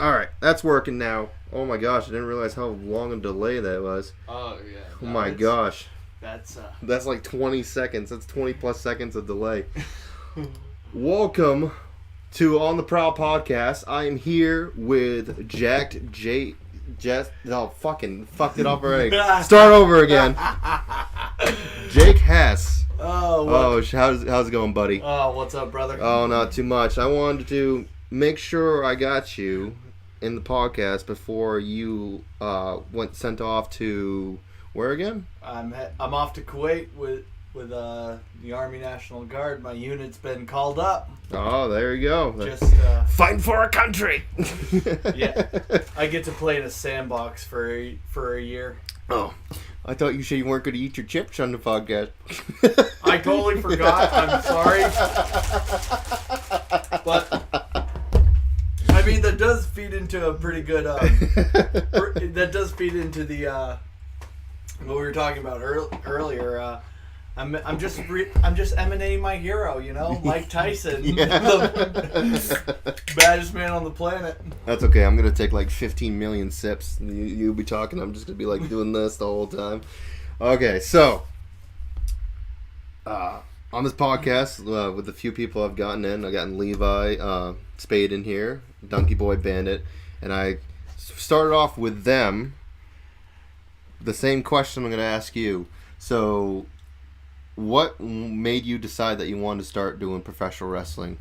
Alright, that's working now. Oh my gosh, I didn't realize how long a delay that was. Oh, yeah. Oh my gosh. That's like 20 seconds. That's 20 plus seconds of delay. Welcome to On the Prowl Podcast. I am here with Jacked J... Oh, fucking fucked it up already. Start over again. Jake Hess. How's it going, buddy? Oh, what's up, brother? Oh, not too much. I wanted to make sure I got you in the podcast before you sent off to where again? I'm off to Kuwait with the Army National Guard. My unit's been called up. Oh, there you go. Just fighting for our country. Yeah, I get to play in a sandbox for a year. Oh, I thought you said you weren't going to eat your chips on the podcast. I totally forgot. I'm sorry, but I mean that does feed into a pretty good. That does feed into the what we were talking about earlier. I'm just emanating my hero, you know, Mike Tyson, the baddest man on the planet. That's okay. I'm gonna take like 15 million sips. You'll be talking. I'm just gonna be like doing this the whole time. Okay, so on this podcast, with the few people I've gotten in, I've gotten Levi, Spade in here, Donkey Boy Bandit, and I started off with them. The same question I'm gonna ask you. So, what made you decide that you wanted to start doing professional wrestling?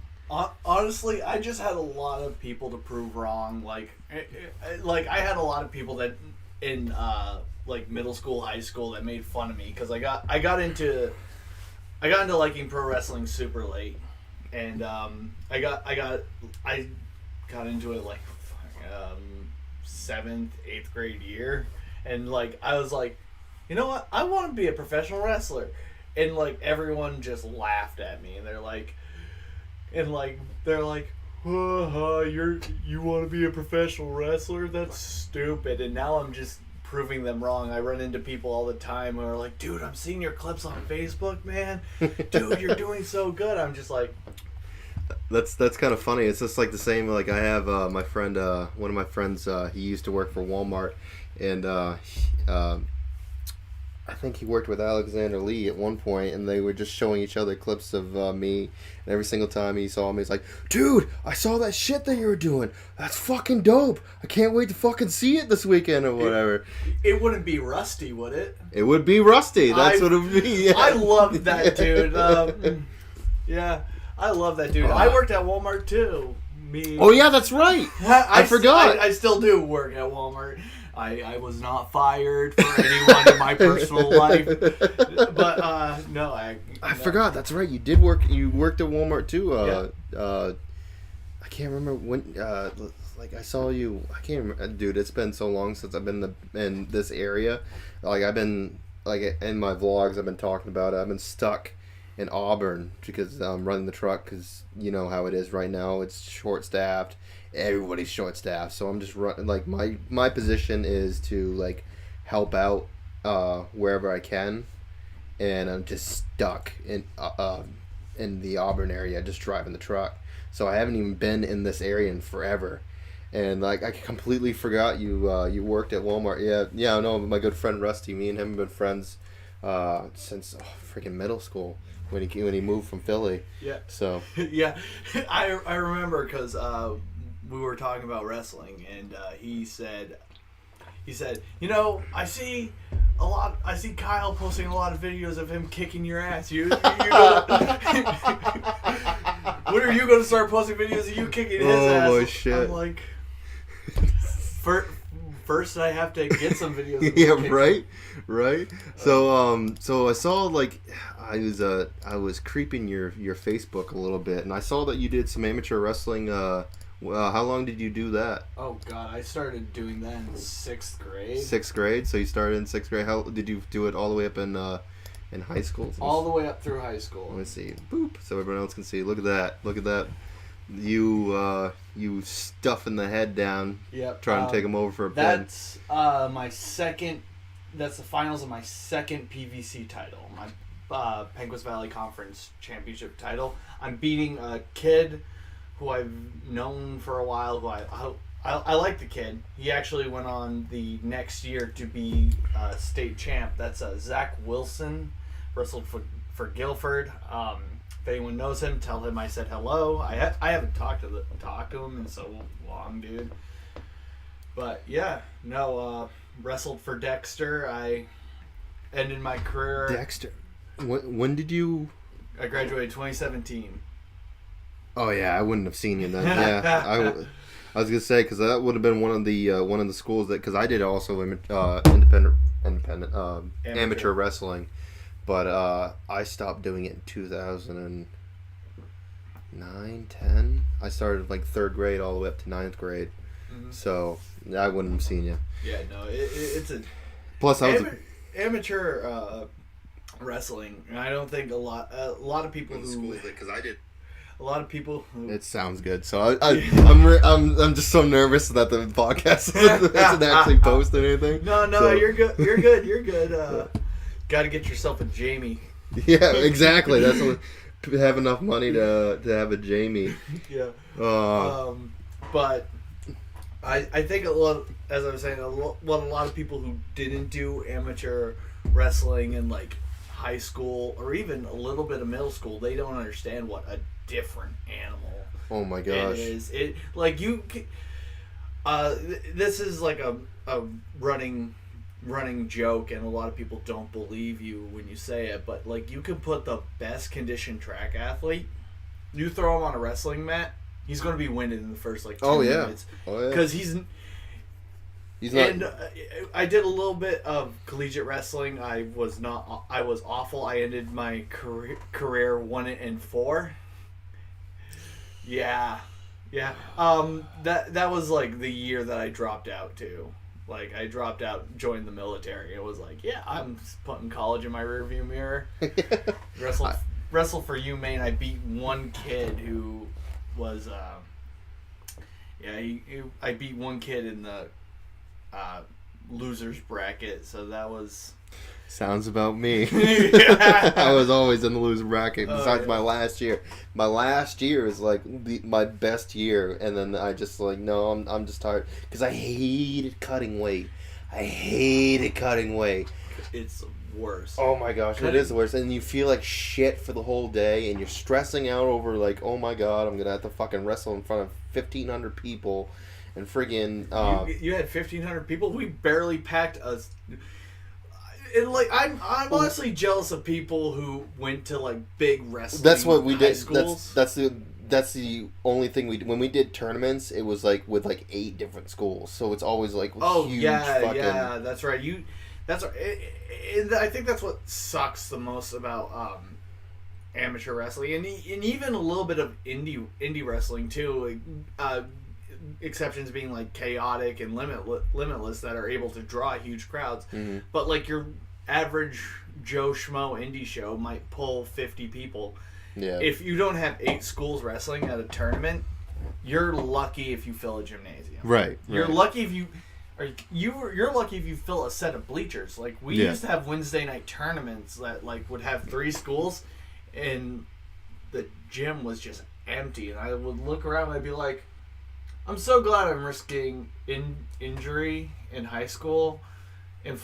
Honestly, I just had a lot of people to prove wrong. Like I had a lot of people that in like middle school, high school that made fun of me because I got into liking pro wrestling super late, and I got into it like 7th, 8th grade year, and like I was like, you know what, I want to be a professional wrestler. And like everyone just laughed at me, and they're like, you want to be a professional wrestler? That's stupid. And now I'm just proving them wrong. I run into people all the time who are like, dude, I'm seeing your clips on Facebook, man. Dude, you're doing so good. I'm just like, that's kind of funny. It's just like the same. Like I have my friend, one of my friends. He used to work for Walmart, and I think he worked with Alexander Lee at one point, and they were just showing each other clips of me. And every single time he saw me, he's like, dude, I saw that shit that you were doing. That's fucking dope. I can't wait to fucking see it this weekend or whatever. It wouldn't be Rusty, would it? It would be Rusty. That's what it would be. Yeah. I love that dude. Yeah, I love that dude. I worked at Walmart too. Oh, yeah, that's right. I forgot. I still do work at Walmart. I was not fired for anyone in my personal life, but no, I forgot. That's right. You did work. You worked at Walmart too. Yeah. I can't remember when. Like I saw you. I can't remember, dude. It's been so long since I've been in this area. Like I've been in my vlogs. I've been talking about it. I've been stuck in Auburn because I'm running the truck. Because you know how it is right now. It's short staffed. Everybody's short staffed, so I'm just running. Like my position is to like help out wherever I can, and I'm just stuck in the Auburn area, just driving the truck. So I haven't even been in this area in forever, and like I completely forgot you worked at Walmart. Yeah, I know my good friend Rusty. Me and him have been friends since freaking middle school when he moved from Philly. Yeah. So yeah, I remember because. We were talking about wrestling, and he said, you know, I see Kyle posting a lot of videos of him kicking your ass. When are you going to start posting videos of you kicking his ass? Oh, my shit. I'm like, first I have to get some videos of yeah, right. So I saw like I was creeping your Facebook a little bit, and I saw that you did some amateur wrestling. How long did you do that? Oh God, I started doing that in 6th grade. 6th grade? So you started in 6th grade. How did you do it all the way up in high school? All the way up through high school. Let me see. Boop. So everyone else can see. Look at that. You stuffing the head down. Yep. Trying to take him over for a pin. That's my second. That's the finals of my second PVC title. My Penquist Valley Conference Championship title. I'm beating a kid who I've known for a while, who I I like the kid. He actually went on the next year to be state champ. That's Zach Wilson, wrestled for Guilford. If anyone knows him, tell him I said hello. I haven't talked to him in so long, dude. But yeah, no, wrestled for Dexter. I ended my career. Dexter. When did you? I graduated 2017. Oh yeah, I wouldn't have seen you then. Yeah, I was gonna say because that would have been one of the schools that because I did also independent amateur wrestling, but I stopped doing it in 2009, 10. I started like 3rd grade all the way up to 9th grade, so I wouldn't have seen you. Yeah, no, it's a plus I was amateur wrestling. And I don't think a lot of people who because I did. A lot of people who... It sounds good, so I'm just so nervous that the podcast isn't actually posting anything. No, so. You're good. You're good. Got to get yourself a Jamie. Yeah, exactly. That's what, have enough money to have a Jamie. Yeah. But I think a lot, as I was saying, a lot of people who didn't do amateur wrestling in like high school or even a little bit of middle school, they don't understand what a different animal. Oh my gosh! It is. It like you. This is like a running joke, and a lot of people don't believe you when you say it. But like, you can put the best conditioned track athlete, you throw him on a wrestling mat, he's going to be winded in the first like 2 minutes. Oh yeah. Because he's not. And I did a little bit of collegiate wrestling. I was awful. I ended my career 1-4. Yeah. That was like the year that I dropped out too. Like I dropped out, joined the military. It was like, yeah, I'm putting college in my rearview mirror. Wrestle for UMaine. I beat one kid who was I beat one kid in the losers bracket. So that was. Sounds about me. I was always in the loser bracket besides my last year. My last year is like my best year, and then I just like no, I'm just tired because I hated cutting weight. It's worse. Oh my gosh, it is the worst, and you feel like shit for the whole day, and you're stressing out over like, oh my god, I'm gonna have to fucking wrestle in front of 1,500 people, and friggin' you had 1,500 people. We barely packed us. And like I'm honestly jealous of people who went to like big wrestling. That's what we did. Schools. That's the only thing we did. When we did tournaments, it was like with like 8 different schools. So it's always like huge fucking... yeah, that's right. I think that's what sucks the most about amateur wrestling, and even a little bit of indie wrestling too. Exceptions being like Chaotic and Limitless that are able to draw huge crowds, but like your average Joe Schmo indie show might pull 50 people. Yeah. If you don't have 8 schools wrestling at a tournament, you're lucky if you fill a gymnasium. Right. You're lucky if you. You're lucky if you fill a set of bleachers. Like we used to have Wednesday night tournaments that like would have 3 schools, and the gym was just empty. And I would look around and I'd be like, I'm so glad I'm risking injury in high school and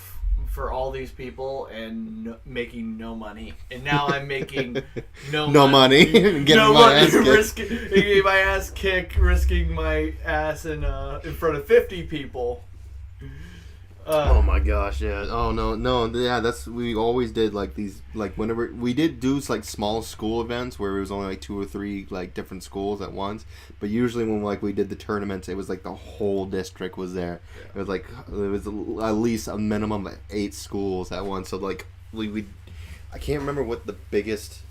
for all these people and making no money. And now I'm making no money. Getting my ass kicked, risking my ass in front of 50 people. Oh my gosh, yeah. Oh no, yeah. We always did like these, like whenever we did do like small school events where it was only like 2 or 3 like different schools at once. But usually when like we did the tournaments, it was like the whole district was there. Yeah. It was at least a minimum of 8 schools at once. So like we I can't remember what the biggest.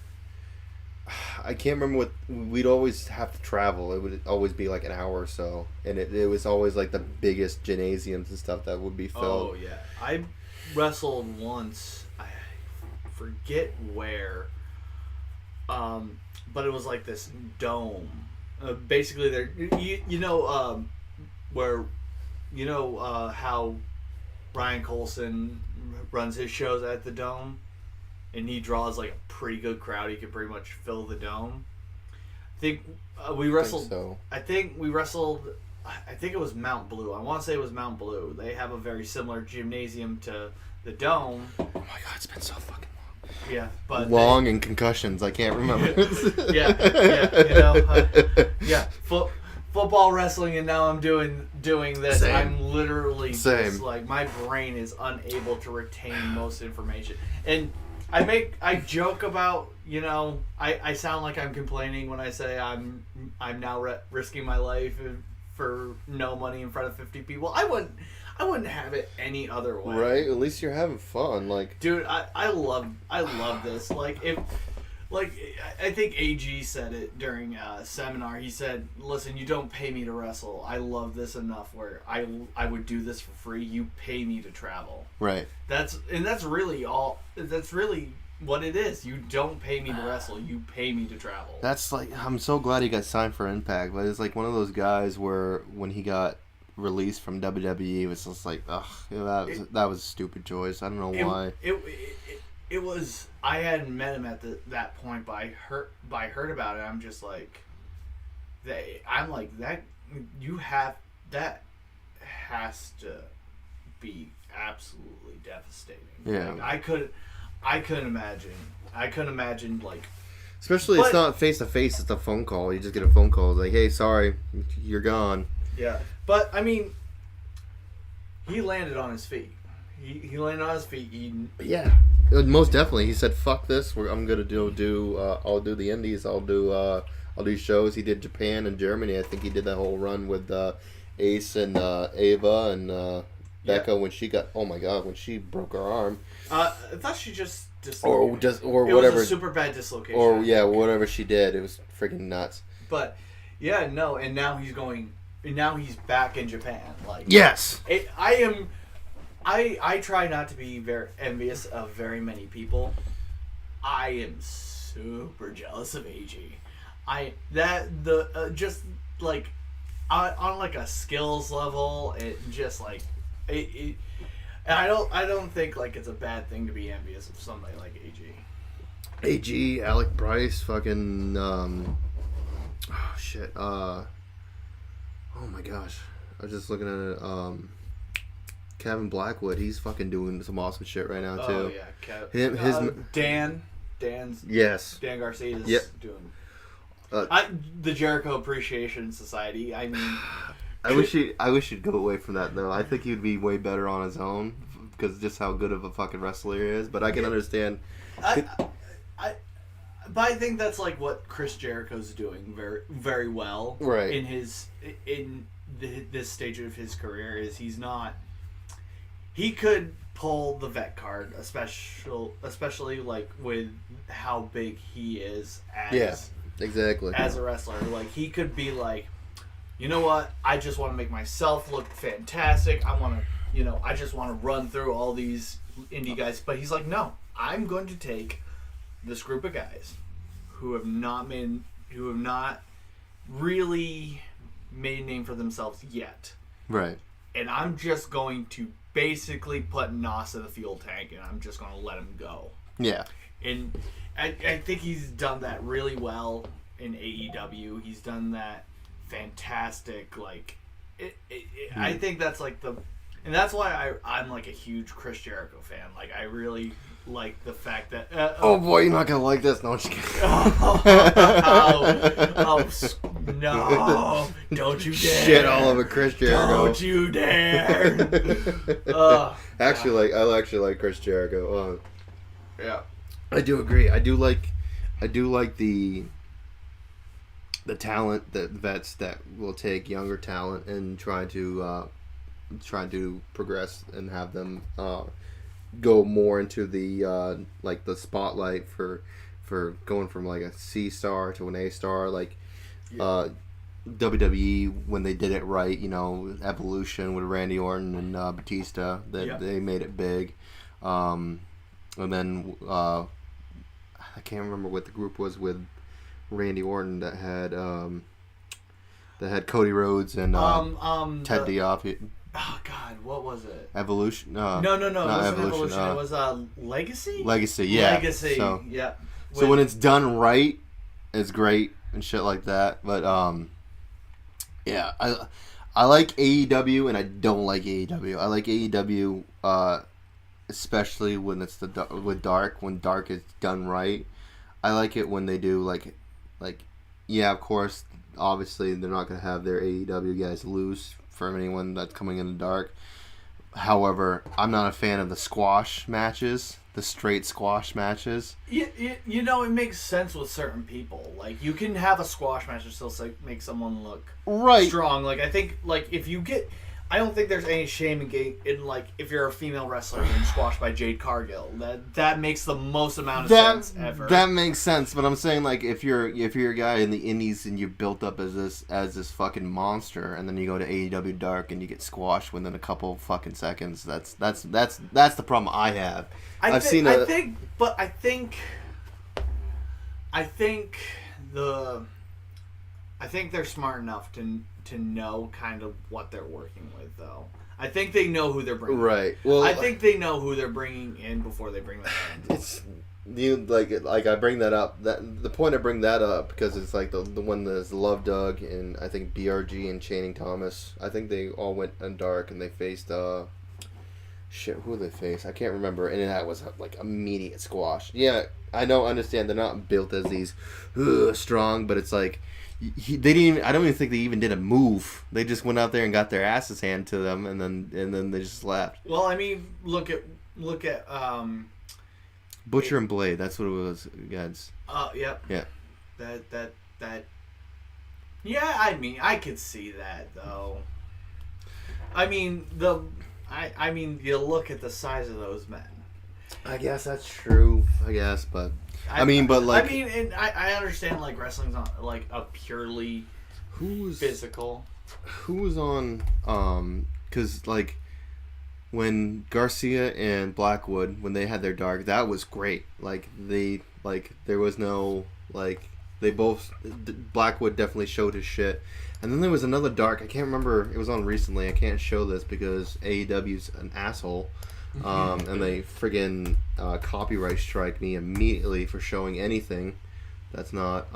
I can't remember what we'd always have to travel. It would always be like an hour or so, and it was always like the biggest gymnasiums and stuff that would be filled. Oh yeah, I wrestled once. I forget where, but it was like this dome. Basically, there where how Ryan Colson runs his shows at the dome. And he draws like a pretty good crowd. He could pretty much fill the dome. I think we wrestled. I think we wrestled I think it was Mount Blue. I want to say it was Mount Blue. They have a very similar gymnasium to the Dome. Oh my god, it's been so fucking long. Yeah, but long and concussions. I can't remember. Football, wrestling, and now I'm doing this. Same. I'm literally Same. just like my brain is unable to retain most information, and I joke about, I sound like I'm complaining when I say I'm now risking my life for no money in front of 50 people. I wouldn't have it any other way. Right? At least you're having fun. Like, dude, I love this. I think AG said it during a seminar. He said, "Listen, you don't pay me to wrestle. I love this enough where I would do this for free. You pay me to travel." Right. That's really all. That's really what it is. You don't pay me to wrestle. You pay me to travel. That's like, I'm so glad he got signed for Impact, but it's like one of those guys where when he got released from WWE, it was just like, ugh, that was a stupid choice. I don't know why. It was. I hadn't met him at that point, but I heard about it. I'm just like, I'm like that. That has to be absolutely devastating. Yeah. Like, I couldn't imagine like. Especially, it's not face to face; it's a phone call. You just get a phone call, like, "Hey, sorry, you're gone." Yeah, but I mean, he landed on his feet. He landed on his feet. Yeah, most definitely. He said, "Fuck this. I'm gonna do. I'll do the Indies. I'll do shows." He did Japan and Germany. I think he did that whole run with Ace and Ava and Becca when she got. Oh my god, when she broke her arm. I thought she just dislocated. or it whatever. Was a super bad dislocation. Or whatever she did. It was freaking nuts. But yeah, no, and now he's going. And now he's back in Japan. Like, yes, I try not to be very envious of very many people. I am super jealous of AG. Just like on like a skills level, it just like it. And I don't think like it's a bad thing to be envious of somebody like AG. AG, Alec Bryce, fucking oh shit. Oh my gosh, I was just looking at it. Kevin Blackwood, he's fucking doing some awesome shit right now too. Oh yeah, Dan Garcia is doing. The Jericho Appreciation Society. I mean, I wish he'd go away from that though. I think he'd be way better on his own because just how good of a fucking wrestler he is. But I can understand. But I think that's like what Chris Jericho's doing very, very well. Right. In this stage of his career is he's not. He could pull the vet card, especially like with how big he is exactly as a wrestler. Like he could be like, you know what? I just want to make myself look fantastic. I just want to run through all these indie guys. But he's like, no, I'm going to take this group of guys who have not really made a name for themselves yet. Right. And I'm just going to basically put Nas in the fuel tank and I'm just going to let him go. Yeah. And I think he's done that really well in AEW. He's done that fantastic. Like, I think that's like and that's why I'm like a huge Chris Jericho fan. Like, I really like the fact that. Oh boy, you're not gonna like this. No, I'm just kidding. No! Don't you dare! Shit all over Chris Jericho. Don't you dare! I actually like Chris Jericho. Yeah. I do agree. I do like the talent that vets that will take younger talent and try to progress and have them go more into the like the spotlight for going from like a C star to an A star. Like WWE when they did it right, Evolution with Randy Orton and Batista, they made it big. And then I can't remember what the group was with Randy Orton that had Cody Rhodes and Ted DiBiase. Oh God, what was it? Evolution? No, it wasn't Evolution. It was Legacy. Legacy, yeah. Legacy, so, yeah. So when it's done right, it's great and shit like that. But yeah, I like AEW and I don't like AEW. I like AEW, especially when it's with Dark. When Dark is done right, I like it when they do yeah, of course, obviously they're not gonna have their AEW guys lose for anyone that's coming in the Dark. However, I'm not a fan of the squash matches, the straight squash matches. You know, it makes sense with certain people. Like, you can have a squash match and still make someone look strong. Like, I think, like, if you get... I don't think there's any shame in like, if you're a female wrestler getting squashed by Jade Cargill. That makes the most amount of sense ever. That makes sense, but I'm saying, like, if you're a guy in the indies and you've built up as this fucking monster, and then you go to AEW Dark and you get squashed within a couple fucking seconds, that's the problem I have. I think they're smart enough to know kind of what they're working with, though. I think they know who they're bringing. Right. Well, I think they know who they're bringing in before they bring them in. It's I bring that up. The point I bring that up because it's like the one that's Love Doug and I think BRG and Channing Thomas. I think they all went in Dark and they faced who did they face? I can't remember. And that was like immediate squash. Yeah, I understand they're not built as these strong, but it's like. They didn't even, I don't even think they even did a move. They just went out there and got their asses handed to them, and then they just left. Well, I mean, look at Butcher and Blade. That's what it was, guys. Yep. Yeah. That. Yeah, I mean, I could see that though. I mean you look at the size of those men. I guess that's true. But. And I understand, like, wrestling's not, like, a purely physical. Who was on, because, like, when Garcia and Blackwood, when they had their Dark, that was great. Like, there was no, like, Blackwood definitely showed his shit. And then there was another Dark, I can't remember, it was on recently, I can't show this because AEW's an asshole. And they friggin' copyright strike me immediately for showing anything that's not.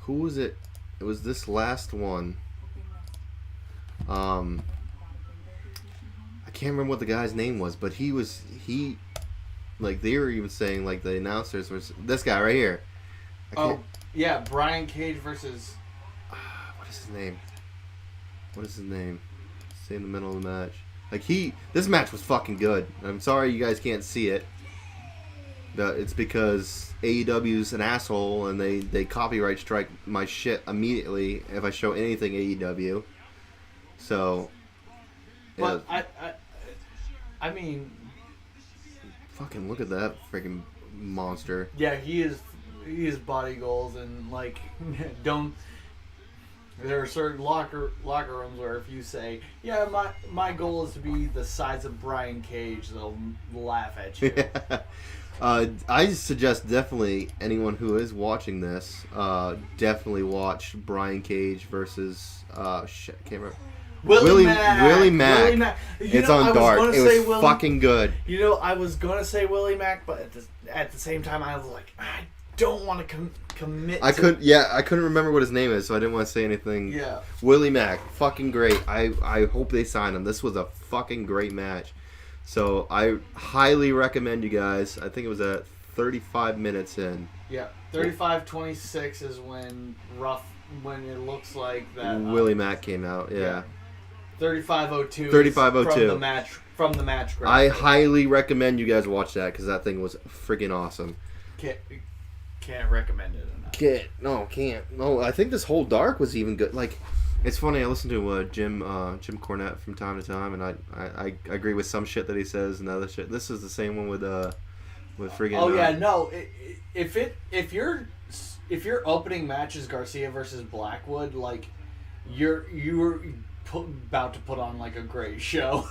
Who was it? It was this last one. I can't remember what the guy's name was, but he like, they were even saying, like, the announcers was this guy right here. Yeah, Brian Cage versus. What is his name? Stay in the middle of the match. Like, this match was fucking good. I'm sorry you guys can't see it. It's because AEW's an asshole and they copyright strike my shit immediately if I show anything AEW. So, but yeah. I mean, fucking look at that freaking monster. Yeah, he is body goals and, like, don't. There are certain locker rooms where if you say, yeah, my goal is to be the size of Brian Cage, they'll laugh at you. I suggest definitely anyone who is watching this, definitely watch Brian Cage versus, I can't remember. Willie Mack. It's on Dark. It was fucking good. You know, I was going to say Willie Mack, but at the same time, I was like, I don't want to commit. I couldn't remember what his name is, so I didn't want to say anything. Yeah. Willie Mack, fucking great. I hope they sign him. This was a fucking great match. So I highly recommend you guys. I think it was at 35 minutes in. Yeah, 35:26 is when it looks like that. Willie Mack came out. Yeah. 35:02. 35:02 from the match. I highly recommend you guys watch that because that thing was freaking awesome. Can't recommend it enough. Can't. No, I think this whole Dark was even good. Like, it's funny. I listen to Jim Cornette from time to time, and I agree with some shit that he says and other shit. This is the same one with friggin'. Oh yeah, no. If your opening match is Garcia versus Blackwood, like, you're about to put on, like, a great show.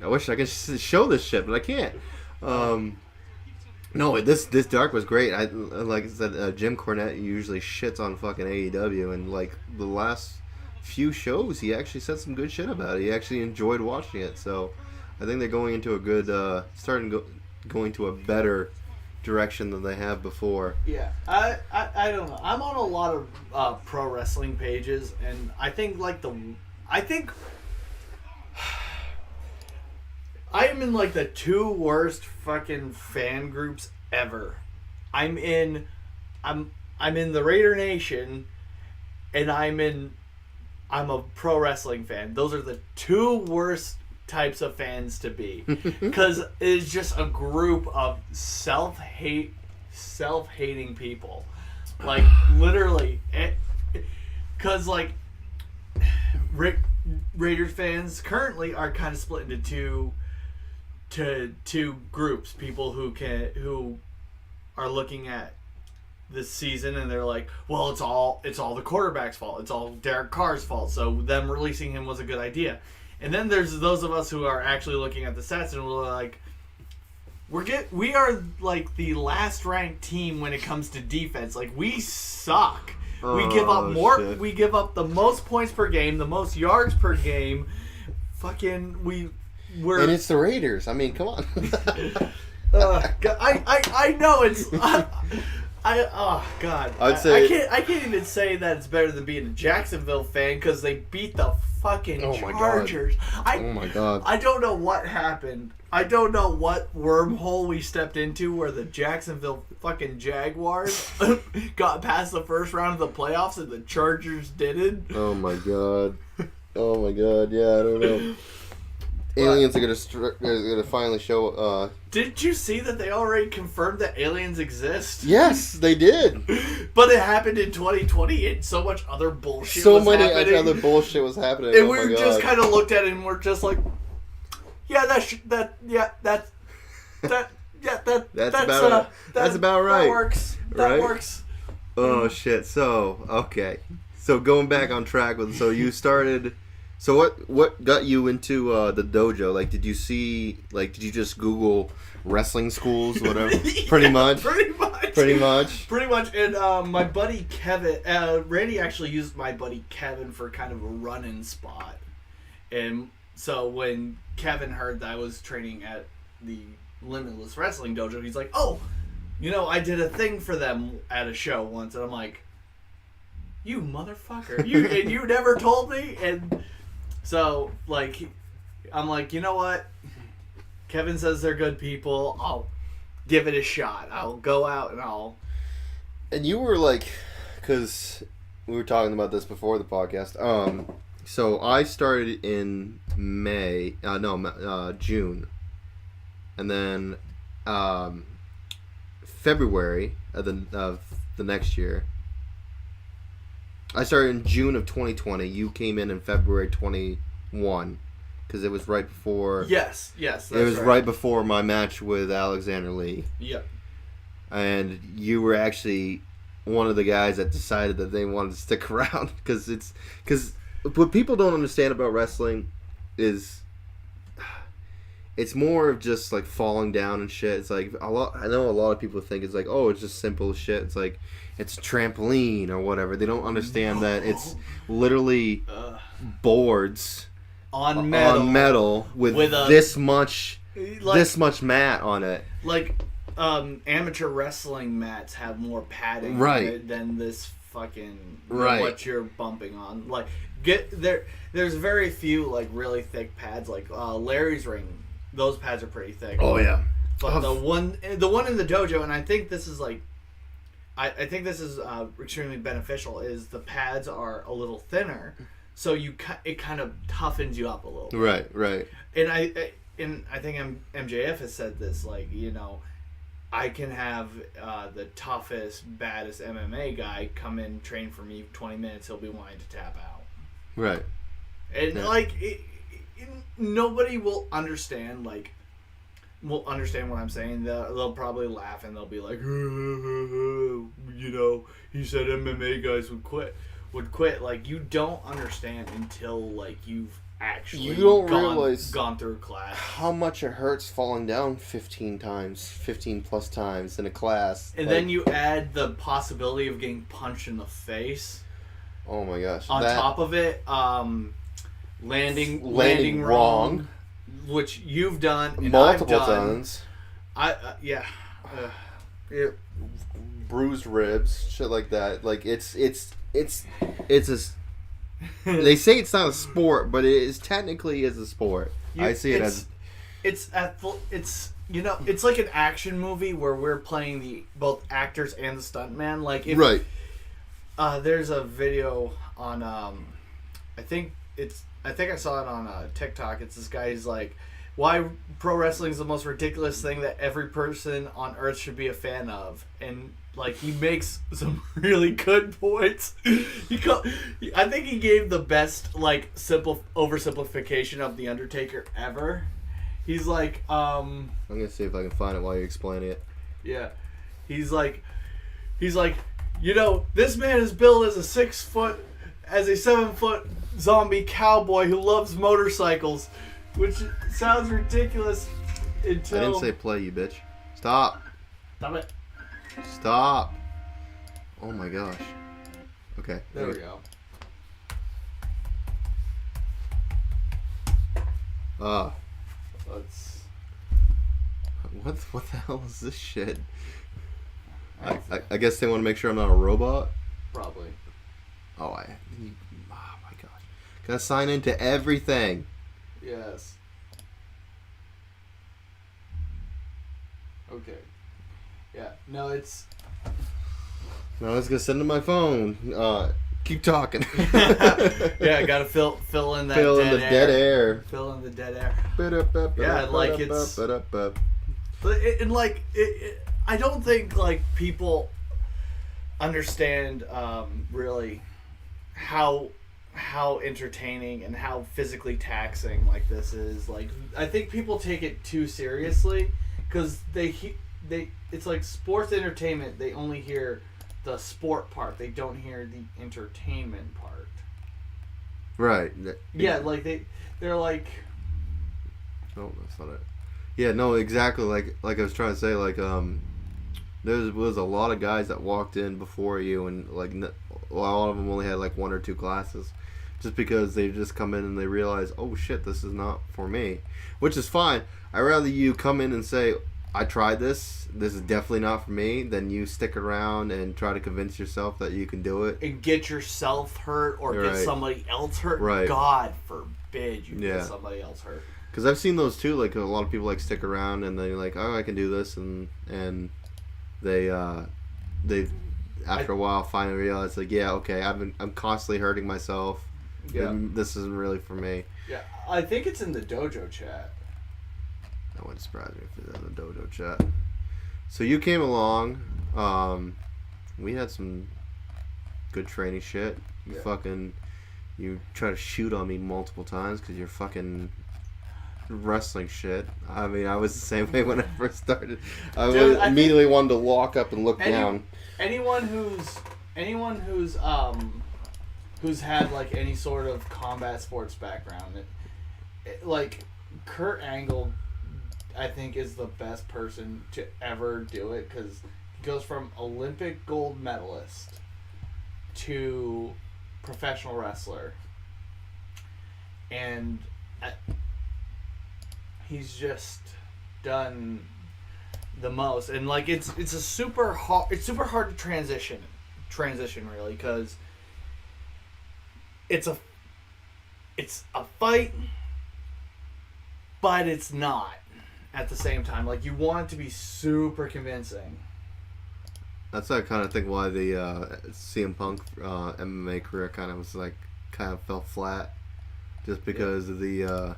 I wish I could show this shit, but I can't. No, this Dark was great. Like I said, Jim Cornette usually shits on fucking AEW, and, like, the last few shows, he actually said some good shit about it. He actually enjoyed watching it, so I think they're going into a good, going to a better direction than they have before. Yeah, I don't know. I'm on a lot of pro wrestling pages, and I think I am in like the two worst fucking fan groups ever. I'm in the Raider Nation, and I'm a pro wrestling fan. Those are the two worst types of fans to be, because it's just a group of self-hating people, like literally. Because like Raiders fans currently are kind of split into two groups. People who are looking at this season and they're like, well, it's all the quarterback's fault. It's all Derek Carr's fault. So them releasing him was a good idea. And then there's those of us who are actually looking at the stats and we're like, we are like the last ranked team when it comes to defense. Like, we suck. We give up more. Shit. We give up the most points per game, the most yards per game. Fucking we're. And it's the Raiders. I mean, come on. I know it's. Oh God! I can't even say that it's better than being a Jacksonville fan because they beat the fucking Chargers. Oh my God! I don't know what happened. I don't know what wormhole we stepped into where the Jacksonville fucking Jaguars got past the first round of the playoffs and the Chargers didn't. Oh my God! Oh my God! Yeah, I don't know. Aliens are gonna finally show. Did you see that they already confirmed that aliens exist? Yes, they did. But it happened in 2020, and so much other bullshit. So much other bullshit was happening. And we just kind of looked at it, and we're just like, yeah, that's about right. That works. That works. Oh shit! So okay, so going back on track with you started. So what got you into the dojo? Like, did you just Google wrestling schools, whatever? Yeah, Pretty much. Pretty much. And my buddy Kevin, Randy actually used my buddy Kevin for kind of a run-in spot. And so when Kevin heard that I was training at the Limitless Wrestling dojo, he's like, "Oh, I did a thing for them at a show once." And I'm like, "You motherfucker! You never told me." And so, like, I'm like, you know what? Kevin says they're good people. I'll give it a shot. I'll go out and I'll... And you were like... Because we were talking about this before the podcast. So I started in June. And then February of the next year... I started in June of 2020. You came in February 21, because it was right before. Yes, that's it was right before my match with Alexander Lee. Yep. And you were actually one of the guys that decided that they wanted to stick around because what people don't understand about wrestling is it's more of just like falling down and shit. It's like I know a lot of people think it's like, oh, it's just simple shit. It's like it's a trampoline or whatever. They don't understand that it's literally boards on metal with this much mat on it. Like amateur wrestling mats have more padding than this fucking what you're bumping on. Like there's very few like really thick pads. Like Larry's ring, those pads are pretty thick. Oh yeah. But the one in the dojo, and I think this is like. I think this is extremely beneficial. Is the pads are a little thinner, so it kind of toughens you up a little bit. Right. And I think MJF has said this, like, I can have the toughest, baddest MMA guy come in, train for me 20 minutes. He'll be wanting to tap out. Right. And nobody will understand what I'm saying. They'll probably laugh and they'll be like, he said MMA guys would quit. Like, you don't understand until like you've actually gone through class how much it hurts falling down 15 plus times in a class. And then you add the possibility of getting punched in the face. Oh my gosh. On top of it, landing wrong. Which you've done and multiple I've done. times. Yeah. bruised ribs, shit like that. Like it's a. They say it's not a sport, but it is technically is a sport. I see it as. It's it's like an action movie where we're playing both actors and the stuntman. Like right. There's a video on I think I saw it on TikTok. It's this guy who's like, why pro wrestling is the most ridiculous thing that every person on earth should be a fan of, and like he makes some really good points. I think he gave the best like simple oversimplification of the Undertaker ever. He's like, I'm gonna see if I can find it while you explain it. Yeah, he's like, you know, this man is billed as a 7-foot zombie cowboy who loves motorcycles, which sounds ridiculous until... I didn't say play, you bitch. Stop. Stop it. Stop. Oh my gosh. Okay. There we go. Let's... What the hell is this shit? I guess they want to make sure I'm not a robot? Probably. Oh my gosh. Gotta sign into everything. Yes. Okay. Yeah. No, it's... No, I was gonna send to my phone. Keep talking. Yeah, gotta fill in that dead air. Fill in the dead air. Yeah, like it's... And like, I don't think like people understand really how entertaining and how physically taxing like this is. Like, I think people take it too seriously because it's like sports entertainment. They only hear the sport part. They don't hear the entertainment part. Right. Yeah, like they're like... Oh, that's not it. Yeah, no, exactly. Like I was trying to say, like there was a lot of guys that walked in before you, and like a lot of them only had like 1 or 2 classes, just because they just come in and they realize, oh shit, this is not for me, which is fine. I'd rather you come in and say, I tried this is definitely not for me, than you stick around and try to convince yourself that you can do it and get yourself hurt or get somebody else hurt. Right. God forbid you get somebody else hurt. Because I've seen those too. Like a lot of people like stick around and they're like, oh, I can do this, and they after a while finally realize like, yeah, okay, I'm constantly hurting myself. Yeah, this isn't really for me. Yeah, I think it's in the dojo chat. That wouldn't surprise me if it's in the dojo chat. So you came along. We had some good training shit. You try to shoot on me multiple times because you're fucking wrestling shit. I mean, I was the same way when I first started. I immediately wanted to walk up and look down. Anyone who's had like any sort of combat sports background, like Kurt Angle, I think is the best person to ever do it, because he goes from Olympic gold medalist to professional wrestler, and he's just done the most. And like it's super hard to transition really, because it's a fight, but it's not at the same time. Like, you want it to be super convincing. That's I kind of think why the CM Punk MMA career kind of fell flat, just because of the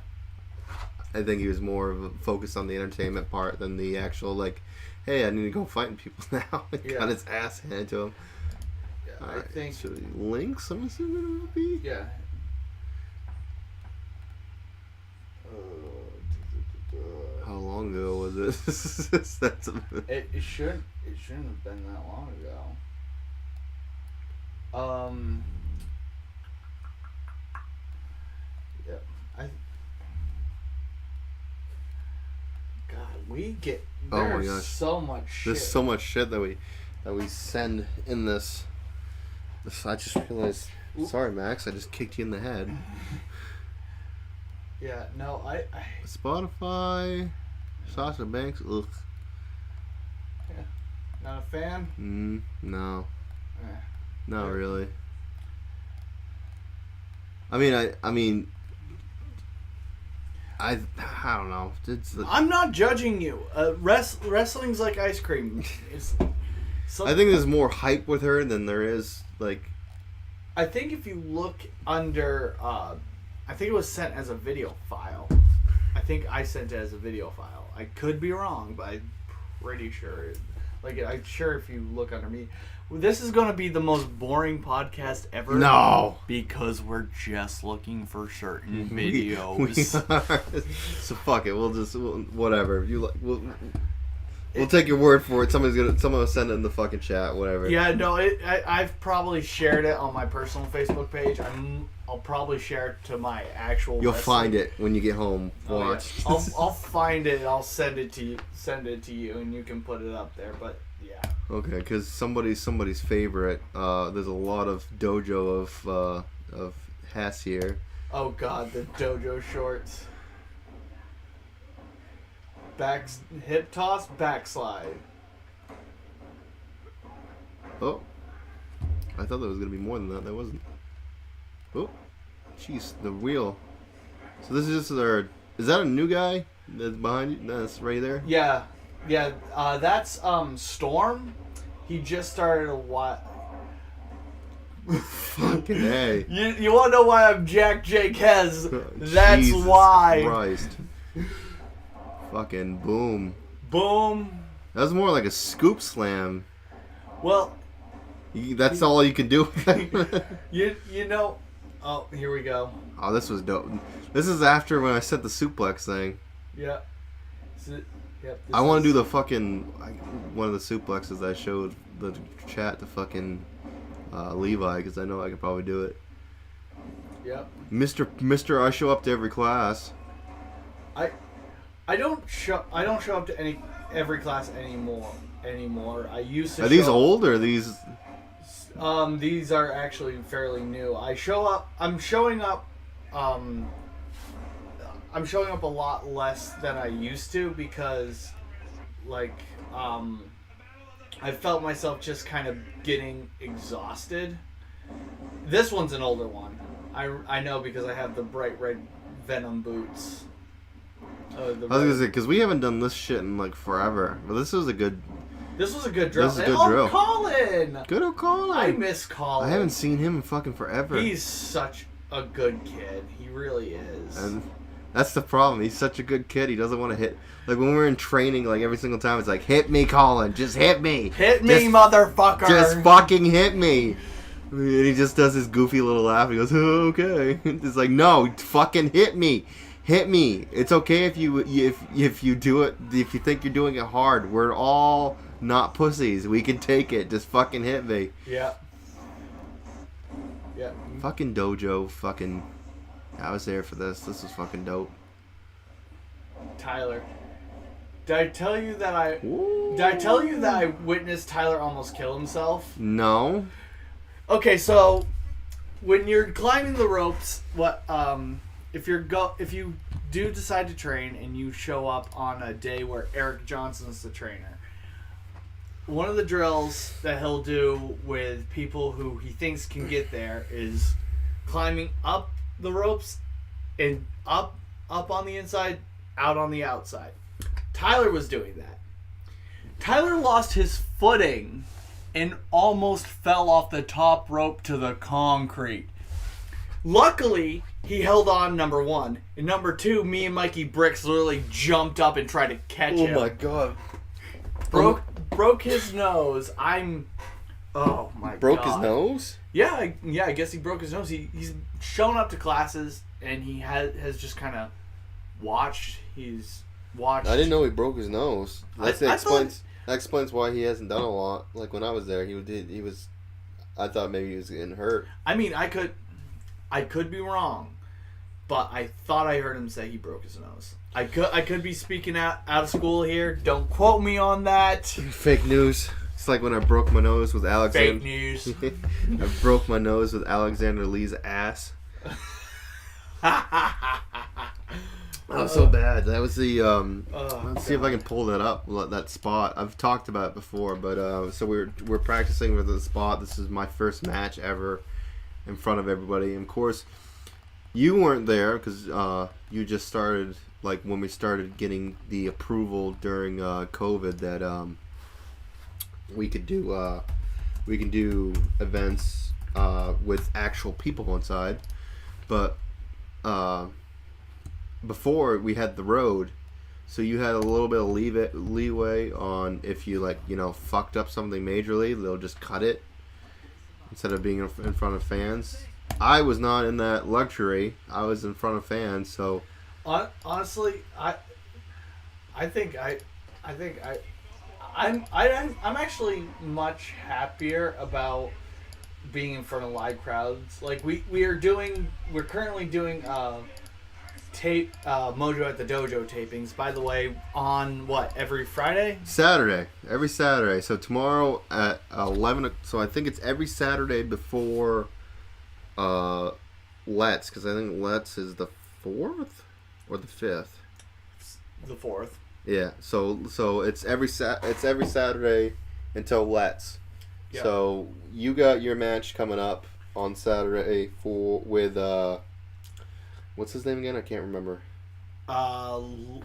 I think he was more focused on the entertainment part than the actual, like, hey, I need to go fighting people now. Got his ass handed to him. Yeah, I think... So links, I'm assuming it would be? Yeah. How long ago was this? It shouldn't have been that long ago. Yeah. We get... There's so much shit. There's so much shit that we send in this. I just realized... Sorry, Max. I just kicked you in the head. Yeah, no, I... Spotify... Sasha Banks... Ugh. Yeah. Not a fan? No. Eh. Not really. I mean, I don't know. I'm not judging you. Wrestling's like ice cream. I think there's more hype with her than there is, like... I think if you look under... I think it was sent as a video file. I think I sent it as a video file. I could be wrong, but I'm pretty sure. I'm sure if you look under me... This is going to be the most boring podcast ever. No! Because we're just looking for certain videos. We are. So fuck it. Whatever. We'll take your word for it. Someone will send it in the fucking chat. Whatever. Yeah, no. I've probably shared it on my personal Facebook page. I'll probably share it to my actual. You'll find it when you get home. Watch. Yeah. I'll find it. I'll send it to you, and you can put it up there. But yeah. Okay, because somebody's favorite. There's a lot of dojo of Hess here. Oh God, the dojo shorts. Hip toss, backslide. Oh, I thought there was gonna be more than that. There wasn't. Oh, jeez, the wheel. So this is just their. Is that a new guy that's behind you? That's right there. Yeah. That's Storm. He just started a while. Fucking A. You want to know why I'm Jack Jake Hess? That's Jesus why. Christ. Fucking boom. Boom. That was more like a scoop slam. Well, that's all you can do. you know. Oh, here we go. Oh, this was dope. This is after when I sent the suplex thing. Yeah. I want to do the fucking one of the suplexes I showed the chat to fucking Levi because I know I could probably do it. Yep. Mr. I show up to every class. I don't show up to every class anymore. I used to. Are these old or are these? These are actually fairly new. I'm showing up a lot less than I used to because, I felt myself just kind of getting exhausted. This one's an older one. I know because I have the bright red Venom boots. I was gonna say because we haven't done this shit in like forever, but this was a good. This was a good drill. This is a good drill. Colin! Good old Colin. I miss Colin. I haven't seen him in fucking forever. He's such a good kid. He really is. And that's the problem. He's such a good kid. He doesn't want to hit. Like when we're in training, like every single time, it's like, hit me, Colin. Just hit me. Hit me, motherfucker. Just fucking hit me. And he just does his goofy little laugh. He goes, oh, okay. It's like, no, fucking hit me. Hit me. It's okay if you do it. If you think you're doing it hard, we're all not pussies. We can take it. Just fucking hit me. Yeah. Yeah. Fucking dojo. Fucking. I was there for this. This was fucking dope. Tyler. Did I tell you that I witnessed Tyler almost kill himself? No. Okay, so when you're climbing the ropes, if you do decide to train and you show up on a day where Eric Johnson's the trainer, one of the drills that he'll do with people who he thinks can get there is climbing up the ropes and up on the inside, out on the outside. Tyler was doing that. Tyler lost his footing and almost fell off the top rope to the concrete. Luckily, he held on, number one. And number two, me and Mikey Bricks literally jumped up and tried to catch him. Oh my god. Broke his nose. Oh my god. Broke his nose? Yeah, I guess he broke his nose. He's shown up to classes and he has just kind of watched. He's watched. I didn't know he broke his nose. That explains why he hasn't done a lot. Like when I was there, he was. I thought maybe he was getting hurt. I mean, I could be wrong, but I thought I heard him say he broke his nose. I could be speaking out of school here. Don't quote me on that. Fake news. It's like when I broke my nose with Alexander. Fake news. I broke my nose with Alexander Lee's ass. Oh, so bad. That was the let's see if I can pull that up. That spot. I've talked about it before, but so we're practicing with the spot. This is my first match ever in front of everybody. And of course, you weren't there because you just started, like, when we started getting the approval during COVID that we can do events with actual people inside, but before we had the road, so you had a little bit of leeway on if you, like, you know, fucked up something majorly, they'll just cut it instead of being in front of fans. I was not in that luxury. I was in front of fans, so honestly, I'm actually much happier about being in front of live crowds. Like we're currently doing tape Mojo at the Dojo tapings. By the way, on what, every Friday? Every Saturday. So tomorrow at 11. So I think it's every Saturday before Let's, because I think Let's is the 4th or the 5th. The 4th. Yeah. So it's every Saturday until Let's. Yep. So you got your match coming up on Saturday with what's his name again? I can't remember. Oh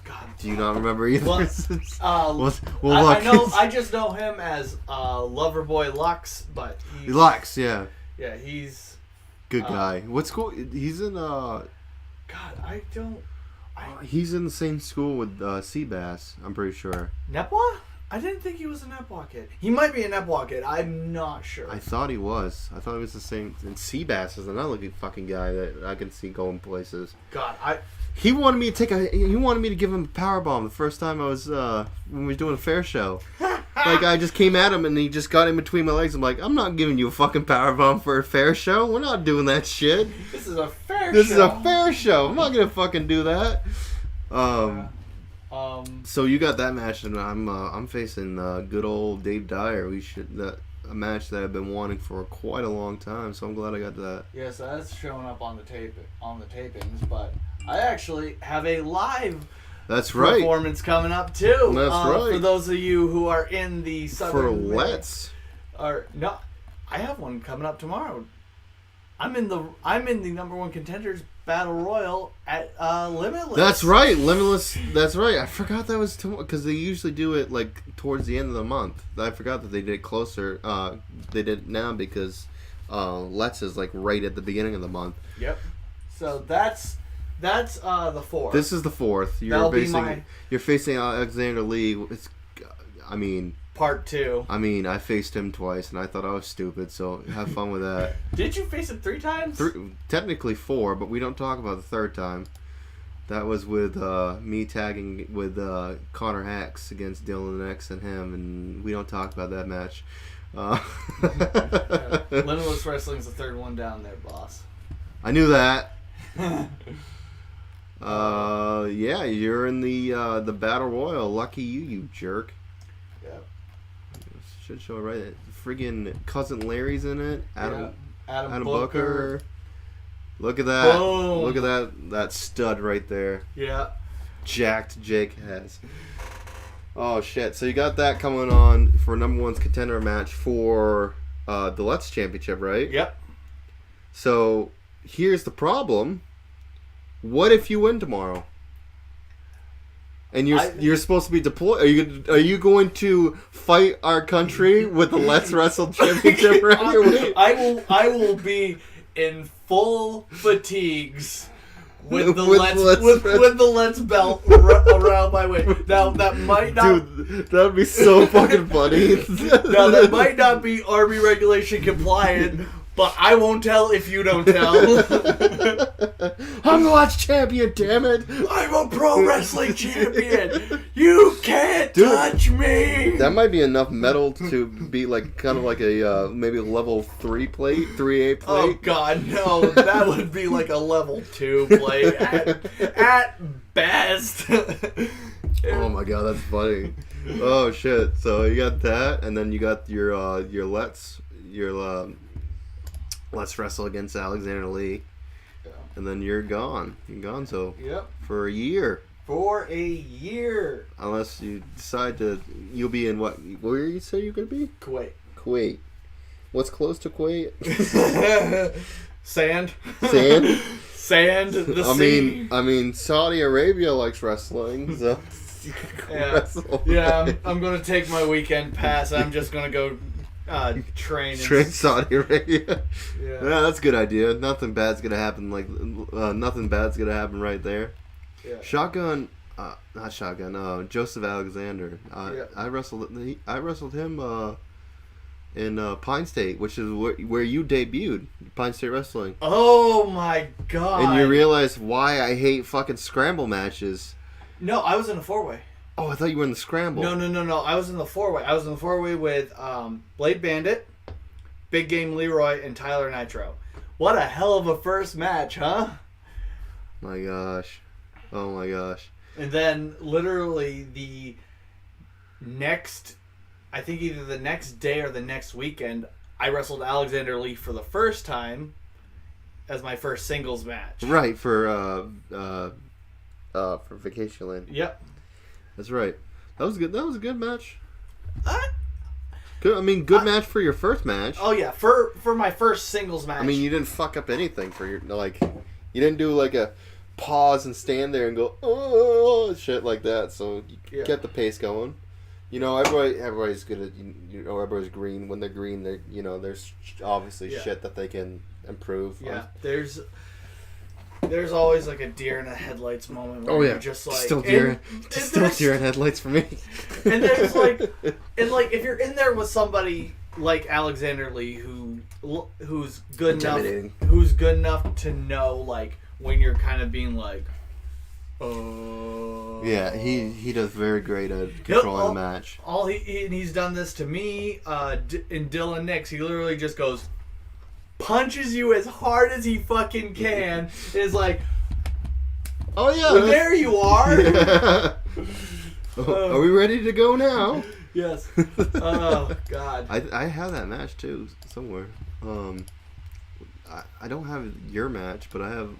God. Do you not remember either? Well, look. I just know him as Loverboy Lux, but Lux, yeah. Yeah, he's good guy. What school? He's in God, he's in the same school with Seabass, I'm pretty sure. Nepwa? I didn't think he was a Nepwa kid. He might be a Nepwa kid. I'm not sure. I thought he was. I thought he was the same. And Seabass is another good fucking guy that I can see going places. God, He wanted me to give him a powerbomb the first time I was when we were doing a fair show. Like, I just came at him and he just got in between my legs. I'm like, I'm not giving you a fucking powerbomb for a fair show. We're not doing that shit. This is a fair show. This is a fair show. I'm not gonna fucking do that. So you got that match, and I'm facing good old Dave Dyer. A match that I've been wanting for quite a long time. So I'm glad I got that. Yeah, so that's showing up on the tapings, but I actually have a live performance coming up too. That's right. For those of you who are in the southern no, I have one coming up tomorrow. I'm in the number one contenders battle royal at Limitless. That's right, Limitless. That's right. I forgot that was because they usually do it like towards the end of the month. I forgot that they did it closer. They did it now because Let's is like right at the beginning of the month. Yep. So that's the 4th. This is the 4th. You're facing Alexander Lee. Part 2. I faced him twice, and I thought I was stupid, so have fun with that. Did you face him 3 times? Technically 4, but we don't talk about the 3rd time. That was with me tagging with Connor Hacks against Dylan X and him, and we don't talk about that match. Limitless Wrestling's the 3rd one down there, boss. I knew that. Yeah, you're in the Battle Royal. Lucky you jerk. Yep. Should show it right. Friggin' Cousin Larry's in it. Adam Booker. Look at that. Boom. Look at that stud right there. Yeah. Jacked Jake Hess. Oh shit. So you got that coming on for number 1's contender match for the Let's Championship, right? Yep. So here's the problem. What if you win tomorrow? And you're supposed to be deployed. Are you going to fight our country with the Let's Wrestle Championship around your waist? I will be in full fatigues with the Let's belt around my waist. Now that might not. Dude, that would be so fucking funny. Now that might not be Army regulation compliant. But I won't tell if you don't tell. I'm the Let's champion, damn it! I'm a pro wrestling champion. You can't touch me. That might be enough metal to be like kind of like a maybe a level 3 plate, 3A plate. Oh God, no! That would be like a level 2 plate at best. Oh my God, that's funny. Oh shit! So you got that, and then you got your Let's Wrestle against Alexander Lee. And then you're gone. You're gone Yep. for a year. For a year. Unless you decide you'll be in what? Where you say you're gonna be? Kuwait. What's close to Kuwait? Sand. Sand. The sea. I mean, Saudi Arabia likes wrestling, so Yeah. I'm gonna take my weekend pass. I'm just gonna go train Saudi Arabia. Yeah, that's a good idea. Nothing bad's gonna happen. Nothing bad's gonna happen right there. Yeah. Not Shotgun. Joseph Alexander. I wrestled him in Pine State, which is where you debuted, Pine State Wrestling. Oh my god! And you realize why I hate fucking scramble matches. No, I was in a 4-way. Oh, I thought you were in the scramble. No. I was in the 4-way. I was in the 4-way with Blade Bandit, Big Game Leroy, and Tyler Nitro. What a hell of a first match, huh? My gosh. Oh my gosh. And then literally the next, I think either the next day or the next weekend, I wrestled Alexander Lee for the first time as my first singles match. Right, for Vacationland. Yep. That's right. That was good. That was a good match. Good. Good match for your first match. Oh yeah, for my first singles match. I mean, you didn't fuck up anything for your you didn't do a pause and stand there and go oh shit like that. So you kept the pace going. Everybody's good at everybody's green. When they're green, there's obviously shit that they can improve. Yeah, there's always a deer in the headlights moment where you're just still deer in headlights for me. And there's if you're in there with somebody like Alexander Lee who's good enough to know when you're kind of being yeah, he does very great at controlling the match. He's done this to me in Dylan Nix. He literally just goes, punches you as hard as he fucking can. Is oh yeah, well, there you are. Yeah. Are we ready to go now? Yes. Oh god. I have that match too somewhere. I don't have your match, but I have